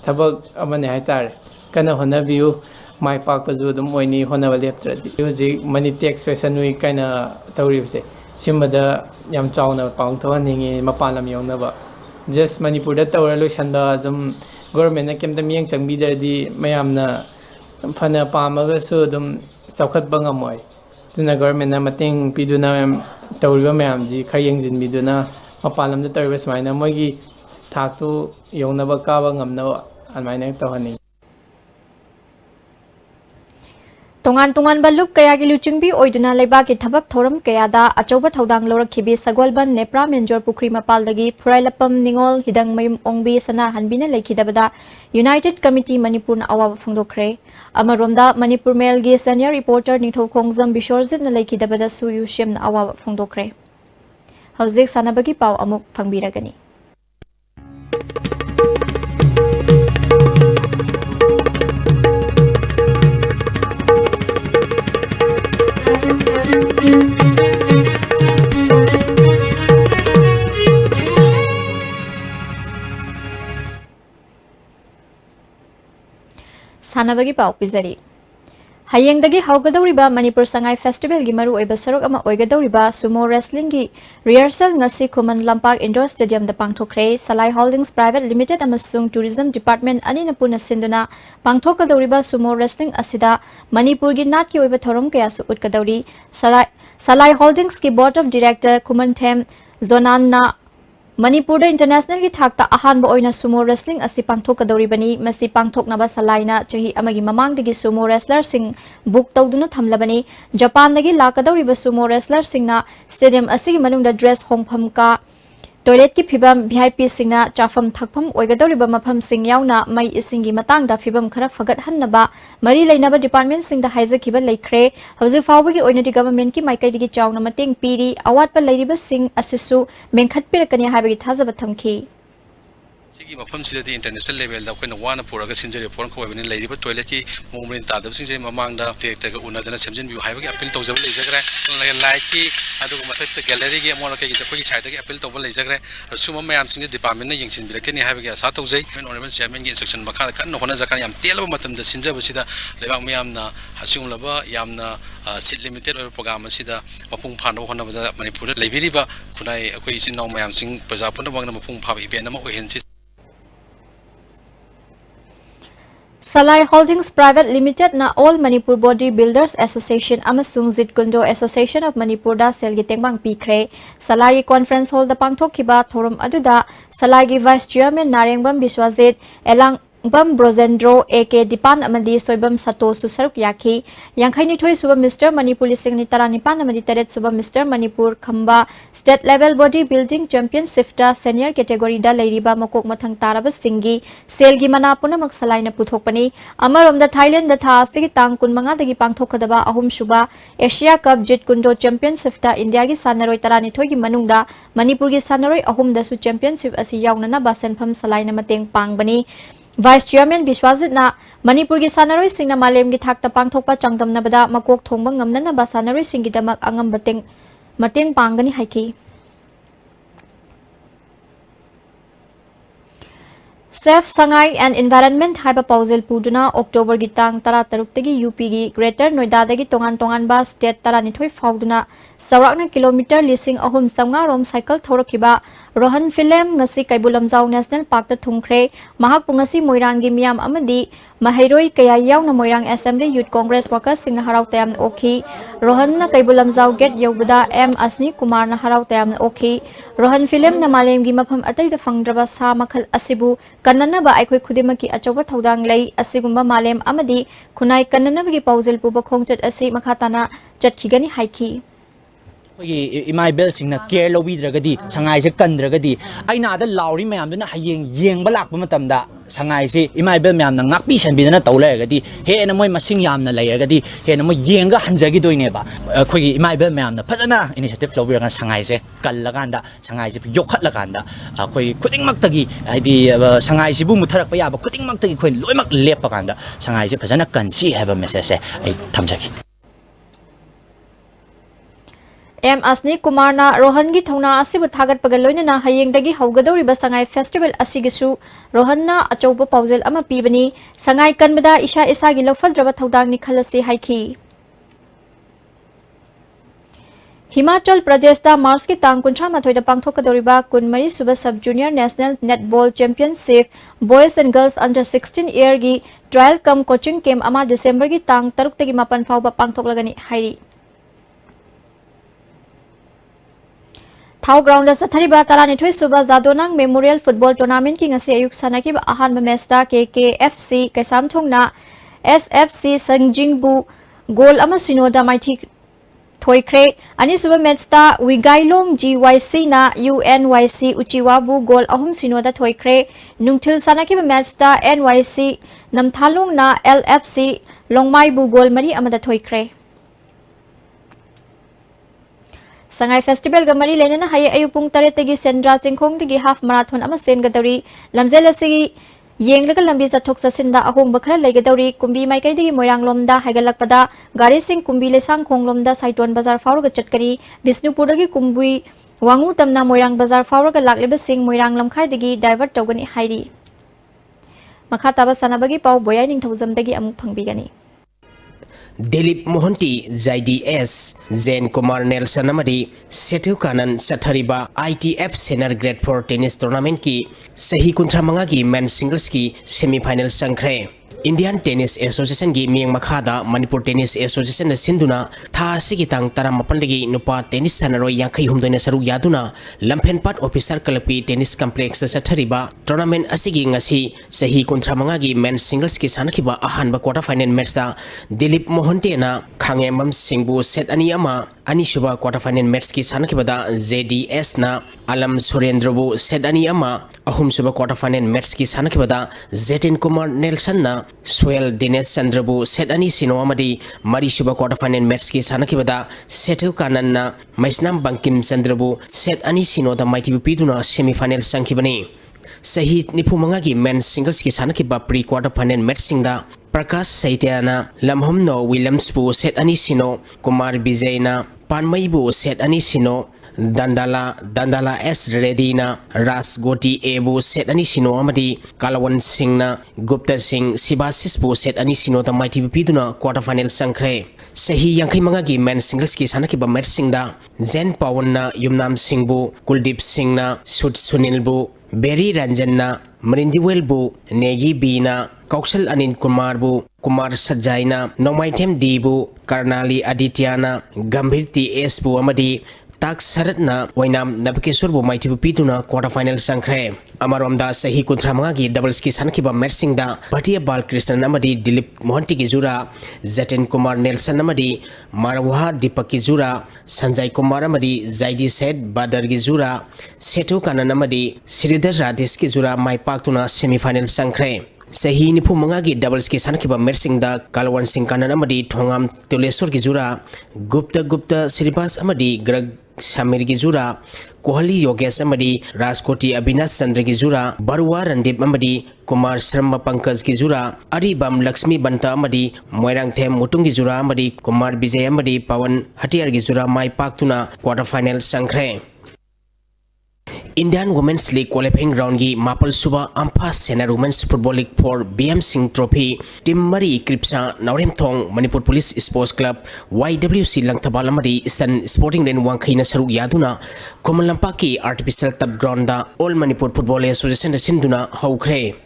thabak amane haitar kana honabiu mai pak pazu dum oini honaba leptradi music money tax fashion week kana tawribse simada yam chawna pangtho ningi mapalam yonaba just Manipur da tawra lo shanda dum government na kemda miyang changbi dardi mayamna phana pamaga su dum chawkhat bangamoi tuna government na mating piduna tawriba mayam ji khayeng jin biduna mapalam da tawriba smaina mogi thaktu yonaba kaba ngamna almaina tawhani
Tongan balup kaya gi luchingbi oiduna leba ki thabak thoram kaya da achoba thodang lorakhibi sagolban nepra menjor pukri mapaldagi phurailapam ningol hidang mayum ongbi sana hanbina lekhidabada United Committee Manipur na awa phungdokre amaromda Manipur Mail gi senior reporter nitho khongjam bishorjit na lekhidabada suyu shem na awa phungdokre hauzik sanabagi pau amuk phangbiragani Sanabagi pau pizari Hayengdagi haugadawriba Manipur Sangai Festival gi maru oiba sarok ama oigadawriba sumo wrestling gi rehearsal ngasi Kuman Lampak Indoor Stadium da pangthokre Salai Holdings Private Limited amasung Tourism Department ani napuna sinduna pangthokadawriba sumo wrestling asida Manipur gi nat ki oiba thorom kaya su utkadawri Salai Holdings ki Board of Director Kuman Them Zonan na Manipur da international ki thakta ahanba oina sumo wrestling asi pangthokadawribani masi pangthoknaba salaina chahi amagi mamangdagi sumo wrestler sing book tawduna thamlabani Japan nagi lakadawriba sumo wrestler singna stadium asigi manungda dress hongpham ka toilet ki phibam VIP singna chafam thakpham oigadawriba mafam sing yauna mai isingi matangda phibam khara fagat hannaba mari leinaba department singda haijakhiba leikhre hauji fawbagi oinadi government ki maikaidigi chawna mateng piri awatpa leiriba sing asisu mengkhat pirakani habagi thajaba thamki
Sigi mafam sida di international level da koina wana puraga sinjari pon ko webini leiriba toilet ki momrin ta dab singje mamangda director ga unadana semjin view haibagi appeal tawjaba leijagre like ki adugo mathak gallery gi amona kai gi chakoi side gi appeal tawba leijagre suma mayam singe department na yengsin birakeni haibagi asa tawjai honorable chairman gi instruction makha kan hona jakan yam telaba matam da sinjaba sida lebak mayam na hasung laba yamna seat limited or program sida mapung phana hona bada Manipur leibiriba kunai akoi isin naw mayam sing prajapun bangna mapung phaba event na mo hen
Salai Holdings Private Limited na All Manipur Body Builders Association amasung Zitkundo Association of Manipur da selgi tengbang pikre. Salai Conference Hall da pangthokkiba thorum aduda Salai Vice Chairman Narengbam Biswajit Elang Bam Brozendro AK Dipan amadi Soibam Sato Susaruk Yaki Yangkhaini Thoi Suba Mr. Manipur Lising Nitara Nipan amadi Teret Suba Mr. Manipur Khamba State Level Body Building Championship da Senior Category da Leiriba Makok Mathang Taraba Singi Selgi Manapuna Maksalai na Puthokpani Amarom da Thailand da Tha Sigi Tang Kun Manga dagi Pangthokadaba Ahum Suba Asia Cup Jit Kundo Championship da India gi Sanaroi Tarani Thoi gi Manungda Manipur gi Sanaroi Ahum da Su Championship asi yauna na Basenpham Salai na Mateng Pangbani Vice Chairman Biswajit na Manipur gi Sanaroi Singna Malem gi Thakta Pangthokpa Changdamnabada Makok Thongba Ngamnana ba Sanaroi Singi damak angam mateng panggani haiki. Safe Sangai and Environment haiba pausel puduna October gitang tara taruk tegi UP gi Greater Noida dagi tongan ba state tara nithoi fauduna saurakna kilometer lising ahum samnga rom cycle thorokiba Rohan Film ngasi Kaibulamjau National Park ta thungkhre mahak pungasi Moirang gi miam amadi mahairoi kaya yauna Moirang Assembly Youth Congress Workers sing harau tayam okhi Rohan na Kaibulamjau gate yobada M Asni Kumar na harau tayam okhi Rohan Film na malem gi mafam atai da fangdraba sa makhal asibu kanana ba aikhoi khudimaki achoba thodang lei asigumba malem amadi khunai kanana gi pausel puba khongchat asi makhatana chatkhigani haiki
Imaibel singna care lobidragadi sangai se kandragadi aina da lauri mayam duna hayeng yengba lakpa matamda sangai se imaibel mayam na ngakpi sanbidana tawleragadi he na moi masing yamna layagadi he na moi yenga hanjagi doine ba khoi imaibel mayam na phajana initiative lobiranga sangai se kallaganda sangai se yokhatlaganda khoi khudingmaktagi haidi sangai se bu mutharak pa yaba khudingmaktagi khoi loimak lepakanda sangai se phajana kansi have a message se ai thamjagi
M Asni Kumar na Rohan gi thongna asibu thagat pagaloina na hayeng dagi haugadori ba sangai festival asigisu Rohan na achoba pausel ama pibani sangai kanbada isha isa gi lofal draba thodang ni khalasi haiki Himachal Pradesh da Mars ki tang kuncha mathoi da pangthokadori ba kunmari suba sub junior national netball championship boys and girls under 16 year gi trial cum coaching camp ama December gi tang 3 tagi 8 fauba pangthoklagani hairi Thau ground da sathariba tarani thoi suba Zadonang Memorial Football Tournament ki ngasi ayuk sanaki ba ahan match da KKFC Kaisamthong na SFC Sangjingbu goal ama sinoda maithi thoikre ani suba match da Wigailong GYC na UNYC Uchiwabu goal ahum sinoda thoikre nungthil sanaki ba match da NYC Namthalong na LFC Longmaibu goal mari amada thoikre Sangai Festival gamari lena na haye ayupung taretegi Sendra Chingkhong tegi half marathon ama sen gadari lamjel asi yenglaga lambi chathok chasinda ahong bakhra leigadori kumbi maikai degi Moirang lomda haigalakpada gari sing kumbi lesang khonglomda Saiton Bazar fauruga chatkari Bisnupur degi kumbi wangu tamna Moirang Bazar fauruga lakleba sing Moirang lamkhai degi divert tawgani hairi makhataba sanabagi pau boyai ningthawjam degi amuk phangbigani
Dilip Mohanty JDS Zen Kumar Nelson amadi Setu Kanan Sathariba ITF Senior Grade 4 Tennis Tournament ki Sahi Kuntra Manga ki Men Singles ki Semi Final Sangkre Indian Tennis Association gi miang makhada Manipur Tennis Association na sinduna tha sigi tang taram mapandagi nupa tennis sanaroi yankhai humdoina saru yaduna Lampenpat Officer Club Tennis Complex sathariba tournament asigi ngasi sahi kuntra manga gi men singles ki sanakhiba ahanba quarter final match da Dilip Mohanty na Khangemam Singbu set ani ama ani shuba quarter final match ki sanakhiba JDS na Alam Surendrabu set ani ama ahum shuba quarter final match ki sanakhiba Zetin Kumar Nelson na Swell Dinesh Chandrabu set ani sino amadi mari shuba quarter final match ki sanakhiba Setu Kanan na Maisnam Bankim Chandrabu set ani sino da mighty piduna semi final sankhibani Sahi Nipumanga gi men singles ki sanakhiba pre quarter final match singda Prakash Saitiana Lamhomno Williamsbu set ani sino Kumar Bijayna Panmaibu set ani sino Dandala S Redina Ras Goti Ebu set ani sino amadi Kalawan Singh na Gupta Singh Sibasisbu set ani sino da mighty piduna quarter final sangkre Sahi Yankai Manga gi men singles ki sanakhiba match singda Zen Pawan na Yumnam Singhbu Kuldip Singh na Sud Sunilbu Berry Ranjan na Marindiwel bu Negi Bina Kaushal Anin Kumar bu Kumar Sajaina Nomaitem Dibu Karnali Adityana Gambhirti S bu amadi Tak Saratna Wainam Nabakesur bu Maitibu Pituna quarter final Sankre Amaromda Sahi Kuntramagi doubles ki Sankiba Mersingda Bhatia Bal Krishnan Amadi Dilip Mohanty ki Jura Zatin Kumar Nelson Amadi Marwaha Deepak ki Jura Sanjay Kumar Amadi Zaidi Said Badar ki Jura Setu Kanan Amadi Sridhar Radhesh ki Jura Mai Paktuna semi final Sankre Sahi nipu mangagi doubles ki sankiba mersingda Kalwan Singh Kanan amadi Thongam Tulesur ki Jura Gupta Sribas amadi Greg Samir ki Jura Kohali Yogesh amadi Raskoti Abhinas Chandra ki Jura Barwa Randip amadi Kumar Sharma Pankaj ki Jura Aribam Lakshmi Banta amadi Moirang Them Mutung ki Jura amadi Kumar Vijay amadi Pawan Hatiyar ki Jura Mai Paktuna quarter final Sankre Indian Women's League qualifying round gi Mapal Suba Ampa Sena Women's Football League for BM Singh Trophy Team Mari Kripsa Naurem Thong Manipur Police Sports Club YWC Langthabal Amadi Eastern Sporting Len Wangkhaina Saruk Yaduna Komal Lampaki Artificial Turf Ground da All Manipur Football Association da Sinduna Haukre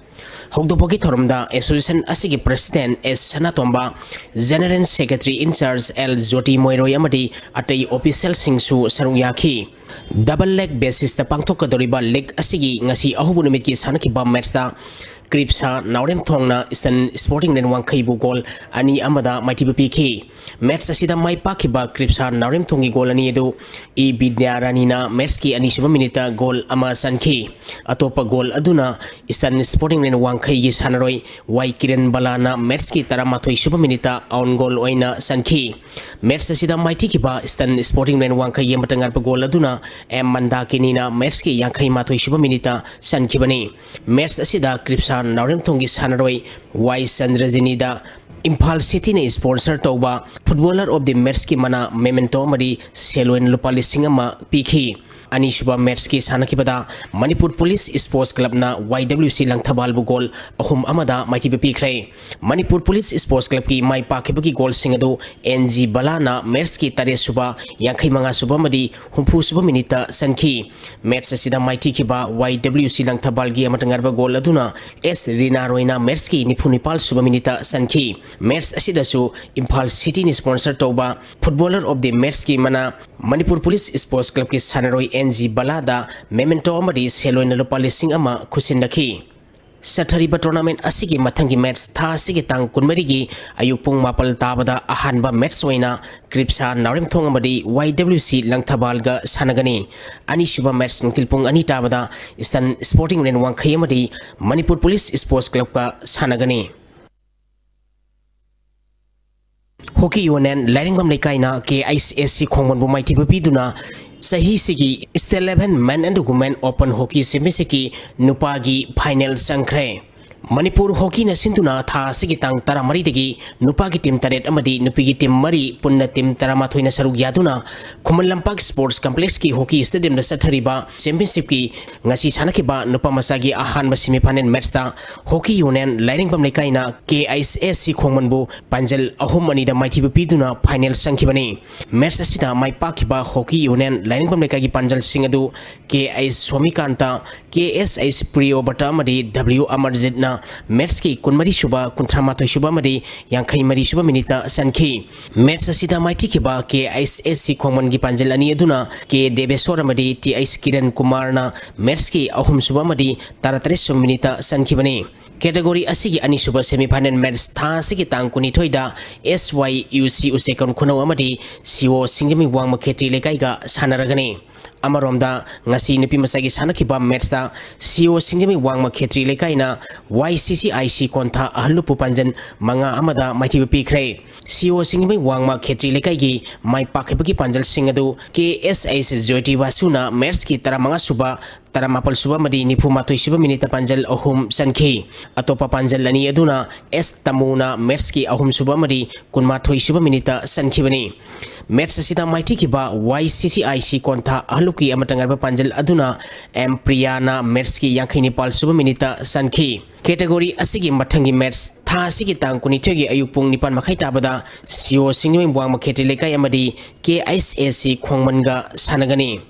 Hogdopoki Thorumda Association Asigi President S. Sanatomba General Secretary in Charge L. Jyoti Moiroi Amadi Atay Official Singsu Saruyaki Double leg basis the Pangtokadoriba leg Asigi Ngasi Ahubunimiki Sanakiba Metsta Kripsa Naurem Thongna Eastern Sporting Len Wangkhaibu goal Ani Amada Maitibu PK Match Asida Mai Pakiba Kripsa Naurem Thongi goal Ani Edu E Bidyaranina Merski Ani Shiba Minita goal Ama Sanki Atopa goal Aduna Eastern Sporting Len Wangkhaigi Sanaroi Y Kiran Balana Merski Taramatoi Shiba Minita on goal Oina Sanki Match Asida Mai Tikiba Eastern Sporting Len Wangkhaigi Matangar goal Aduna M Mandakinina Merski Yankai Matoi Shiba Minita Sankibani Match Asida Kripsa Naurem Thongi Sanaroi Y Sandrazinida Imphal City ne sponsor toba footballer of the match ki mana memento mari Selwen Lupali Singama Piki Anishuba Merski Sanakibada Manipur Police Sports Club na YWC Langthabal bu goal ahum amada maiti pikre Manipur Police Sports Club ki mai pakibagi goal singadu NG Balana Merski Taresuba Yankai Manga Suba madi humpu suba minita sanki match sida maiti kiba YWC Langthabal gi amatangarba goal aduna S Rina Roina Merski Nipunipal suba minita sanki match asida su Imphal City ni sponsor toba footballer of the match ki mana Manipur Police Sports Club ki Sanaroi NG Balada memento amadi Selwen Lupali Singama Kusindaki Sathariba tournament asigi mathangi match tha asigi tang kunmarigi ayupung mapal tabada ahanba match oina Kripsa Naurem Thong amadi YWC Langthabalga sanagani ani shuba match nungtilpung ani tabada Eastern Sporting Len Wangkhai amadi Manipur Police Sports Club ka sanagani Hockey Union Laringbam Lekaina KISSC Khongmon bu maiti biduna Sahi Sigi State 11 Men and Women Open Hockey Semisiki Nupagi Final Sankre Manipur Hockey na sinduna tha sigi tang taramari degi nupagi team taret amadi nupigi team mari punna team taramathoi na saruk yaduna Khuman Lampak Sports Complex ki hockey stadium da sathariba championship ki ngasi sanakiba nupa masagi ahan semi final match ta Hockey Union Lairingbam Lekai na KISSC Khongman bu panjal ahum ani da maiti piduna final sankhibani match asida mai pakiba Hockey Union Lairingbam Lekai ki panjal singadu KIS Swamikanta KSIS Priyo Bata amadi W Amarjit na match ki kunmari shuba kunthamathoi shuba mari yankhai mari shuba minita sanki match asida maiti kiba KISSC Khongman gi panjal ani aduna K Deveswar amadi TIS Kiran Kumar na match ki ahum shuba mari taratare shuba minita sanki bani category asigi ani shuba semi final match tha asigi tang kuni thoida SYUC Usekon Khunau amadi CO Singami Wangma Khetri Lekai ga sanaragani Amaromda ngasi nupi masagi sanakiba match ta CO Singami Wangma Khetri Lekaina YCCIC Kontha ahlupu panjan manga amada maiti pikre CO Singami Wangma Khetri Lekai gi mai pakhibagi panjal singadu KSIS Jyoti Vasuna match ki taramanga suba taramapal suba madi nipumatoi suba minita panjal ahum sanki atopa panjal ani aduna S Tamuna match ki ahum suba madi kunmathoi suba minita sankibani match asida maiti kiba YCCIC Kontha ahluki amatangarba panjal aduna M Priyana match ki yankhai nipal suba minita sanki category asigi mathangi match tha asigi tang kuni thogi ayupung nipan makhai tabada CO Singami Wangma Khetri Lekai amadi KISSC Khongman ga sanagani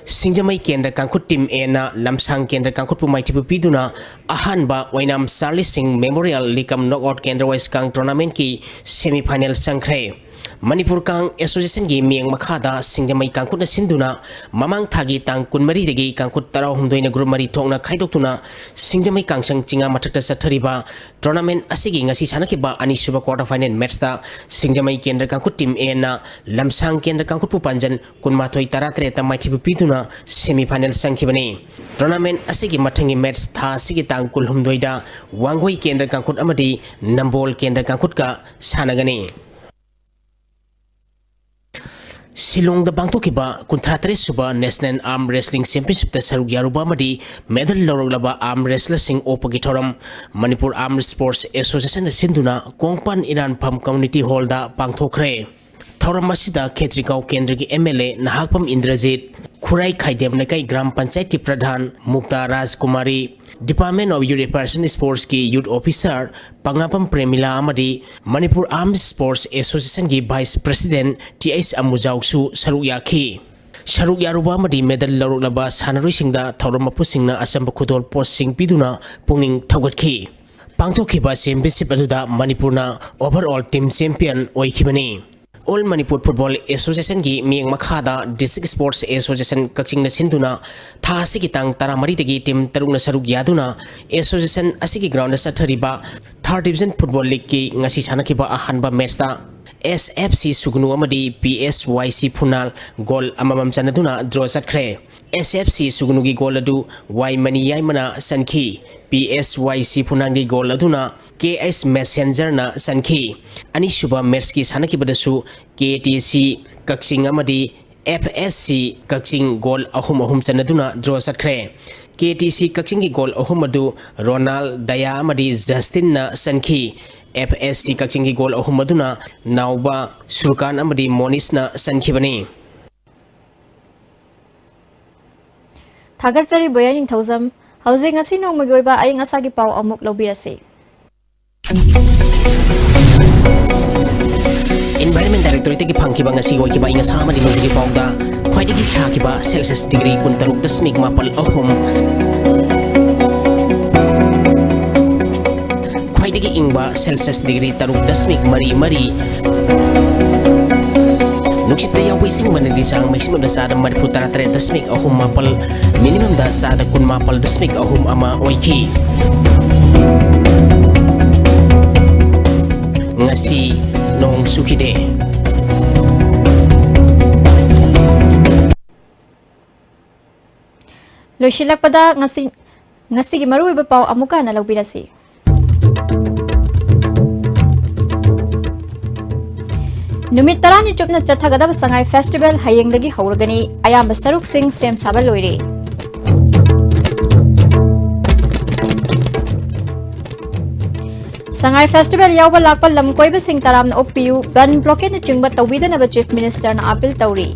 Singjamai Kendra Kankut Team Ena Lamsang Kendra Kankut Pumaitipu Piduna Ahanba Wainam Sarli Singh Memorial Likam Knockout Kendra West Kang Tournament ki semi-final sangkre. Manipur Kang Association gi miang makhada Singjamai Kankut na sinduna mamang thagi tang kunmari degi Kankut tarau humdoi na group mari thongna khaidoktuna Singjamai Kangsang Chinga mathakta sathariba tournament asigi ngasi sanakiba ani suba quarter final match ta Singjamai Kendra Kankut Team A na Lamsang Kendra Kankut Pupanjan kunmathoi taratre ta maichibu piduna semi final sangkhibani tournament asigi mathangi match tha sigi tang kul humdoi da Wangoi Kendra Kankut amadi Nambol Kendra Kankut ka sanagani. Silong da bangtokiba kuntratre suba National Arm Wrestling Championship ta saruk yaruba madi medal loroglaba arm wrestler sing opagi thoram Manipur Armed Sports Association da sinduna Kongpan Iran Pham Community Hall da bangthokre. Thoram masida Khetrikau Kendra gi MLA Nahakpam Indrajit Khurai Khaidem Nakai Gram Panchayat ki Pradhan Mukta Rajkumari Department of Youth Person Sports ki Youth Officer Pangapam Premila Amadi Manipur Armed Sports Association ki Vice President T.S. Amujausu Saruk Yaki Saruk Yaruba Amadi Medal Laruklaba Sanarui Singda Thoram Mapusingna Asamba Khudol Post Sing Piduna Pungning Thawgatki Pangtokhiba Championship aduda Manipurna Overall Team Champion oikhibani. All Manipur Football Association gi miang makhada District Sports Association Kakching na sinduna tha asigi tang taramari dagi team tarung na saruk yaduna association asigi ground na sathariba 3rd Division Football League ki ngasi sanakiba ahanba match ta SFC Sugnu amadi PSYC Funal goal amamam chanaduna draw sakhre. SFC Sugnu gi goal adu Y Mani Yaimana sankhi PSYC Funal gi goal aduna KS Messenger na sankhi ani shuba match ki sanaki badasu KTC Kakching amadi FSC Kakching goal ahum chanaduna draw sakhre. KTC Kakching gi goal ahum adu Ronald Daya amadi Justin na sankhi FSC Kakching gi goal ahum aduna Nauba Surkan amadi Monis na sankhibani.
Thagatsari Boyaning Thozam Housing Asino Magoiba Aying Asagi Pau Amuk Lobirasi.
Environment Directorate ki phangkiba ngasi goi ki ba inga sama di nogi pauda khwaidi ki sa ki ba Celsius degree 13.4 ahum khwaidi ki ingba Celsius degree 13.3 Nuksit tayo wising manili sang maximum da sada maripu taratre dasmik ahum mapal minimum da sada kun mapal dasmik ahum ama oiki ngasi nong sukide
Loishilak pada ngasi gi maru iba pau amuka na lagbirasi. Numit tarani chupna chathagadab sangai festival hayeng ragi hauragani ayamba saruk sing sem saba loire. Sangai festival yawba lakpa lamkoiba sing taram na okpiu gun blockade na chingba tawida na ba Chief Minister na apil tawri.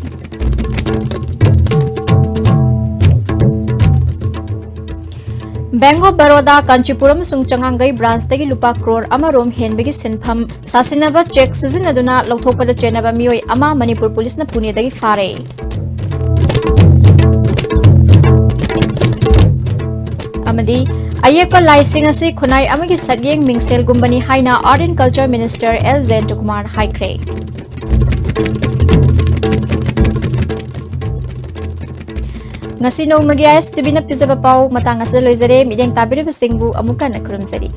Bank of Baroda Kanchipuram Sungchangangai branch tagi lupa crore amarom henbegi sinpham sasinaba check season aduna lokthokpada chenaba mioi ama Manipur police na Pune dagi fare. Amadi ayekpa laising asi khunai amagi sagyeng mingsel gumbani haina Art and Culture Minister L. Zentukumar haikre. Ngasi nong magi AS TV na pizza pau matang asda loizare mideng tabire besingbu amukan na kurumsari.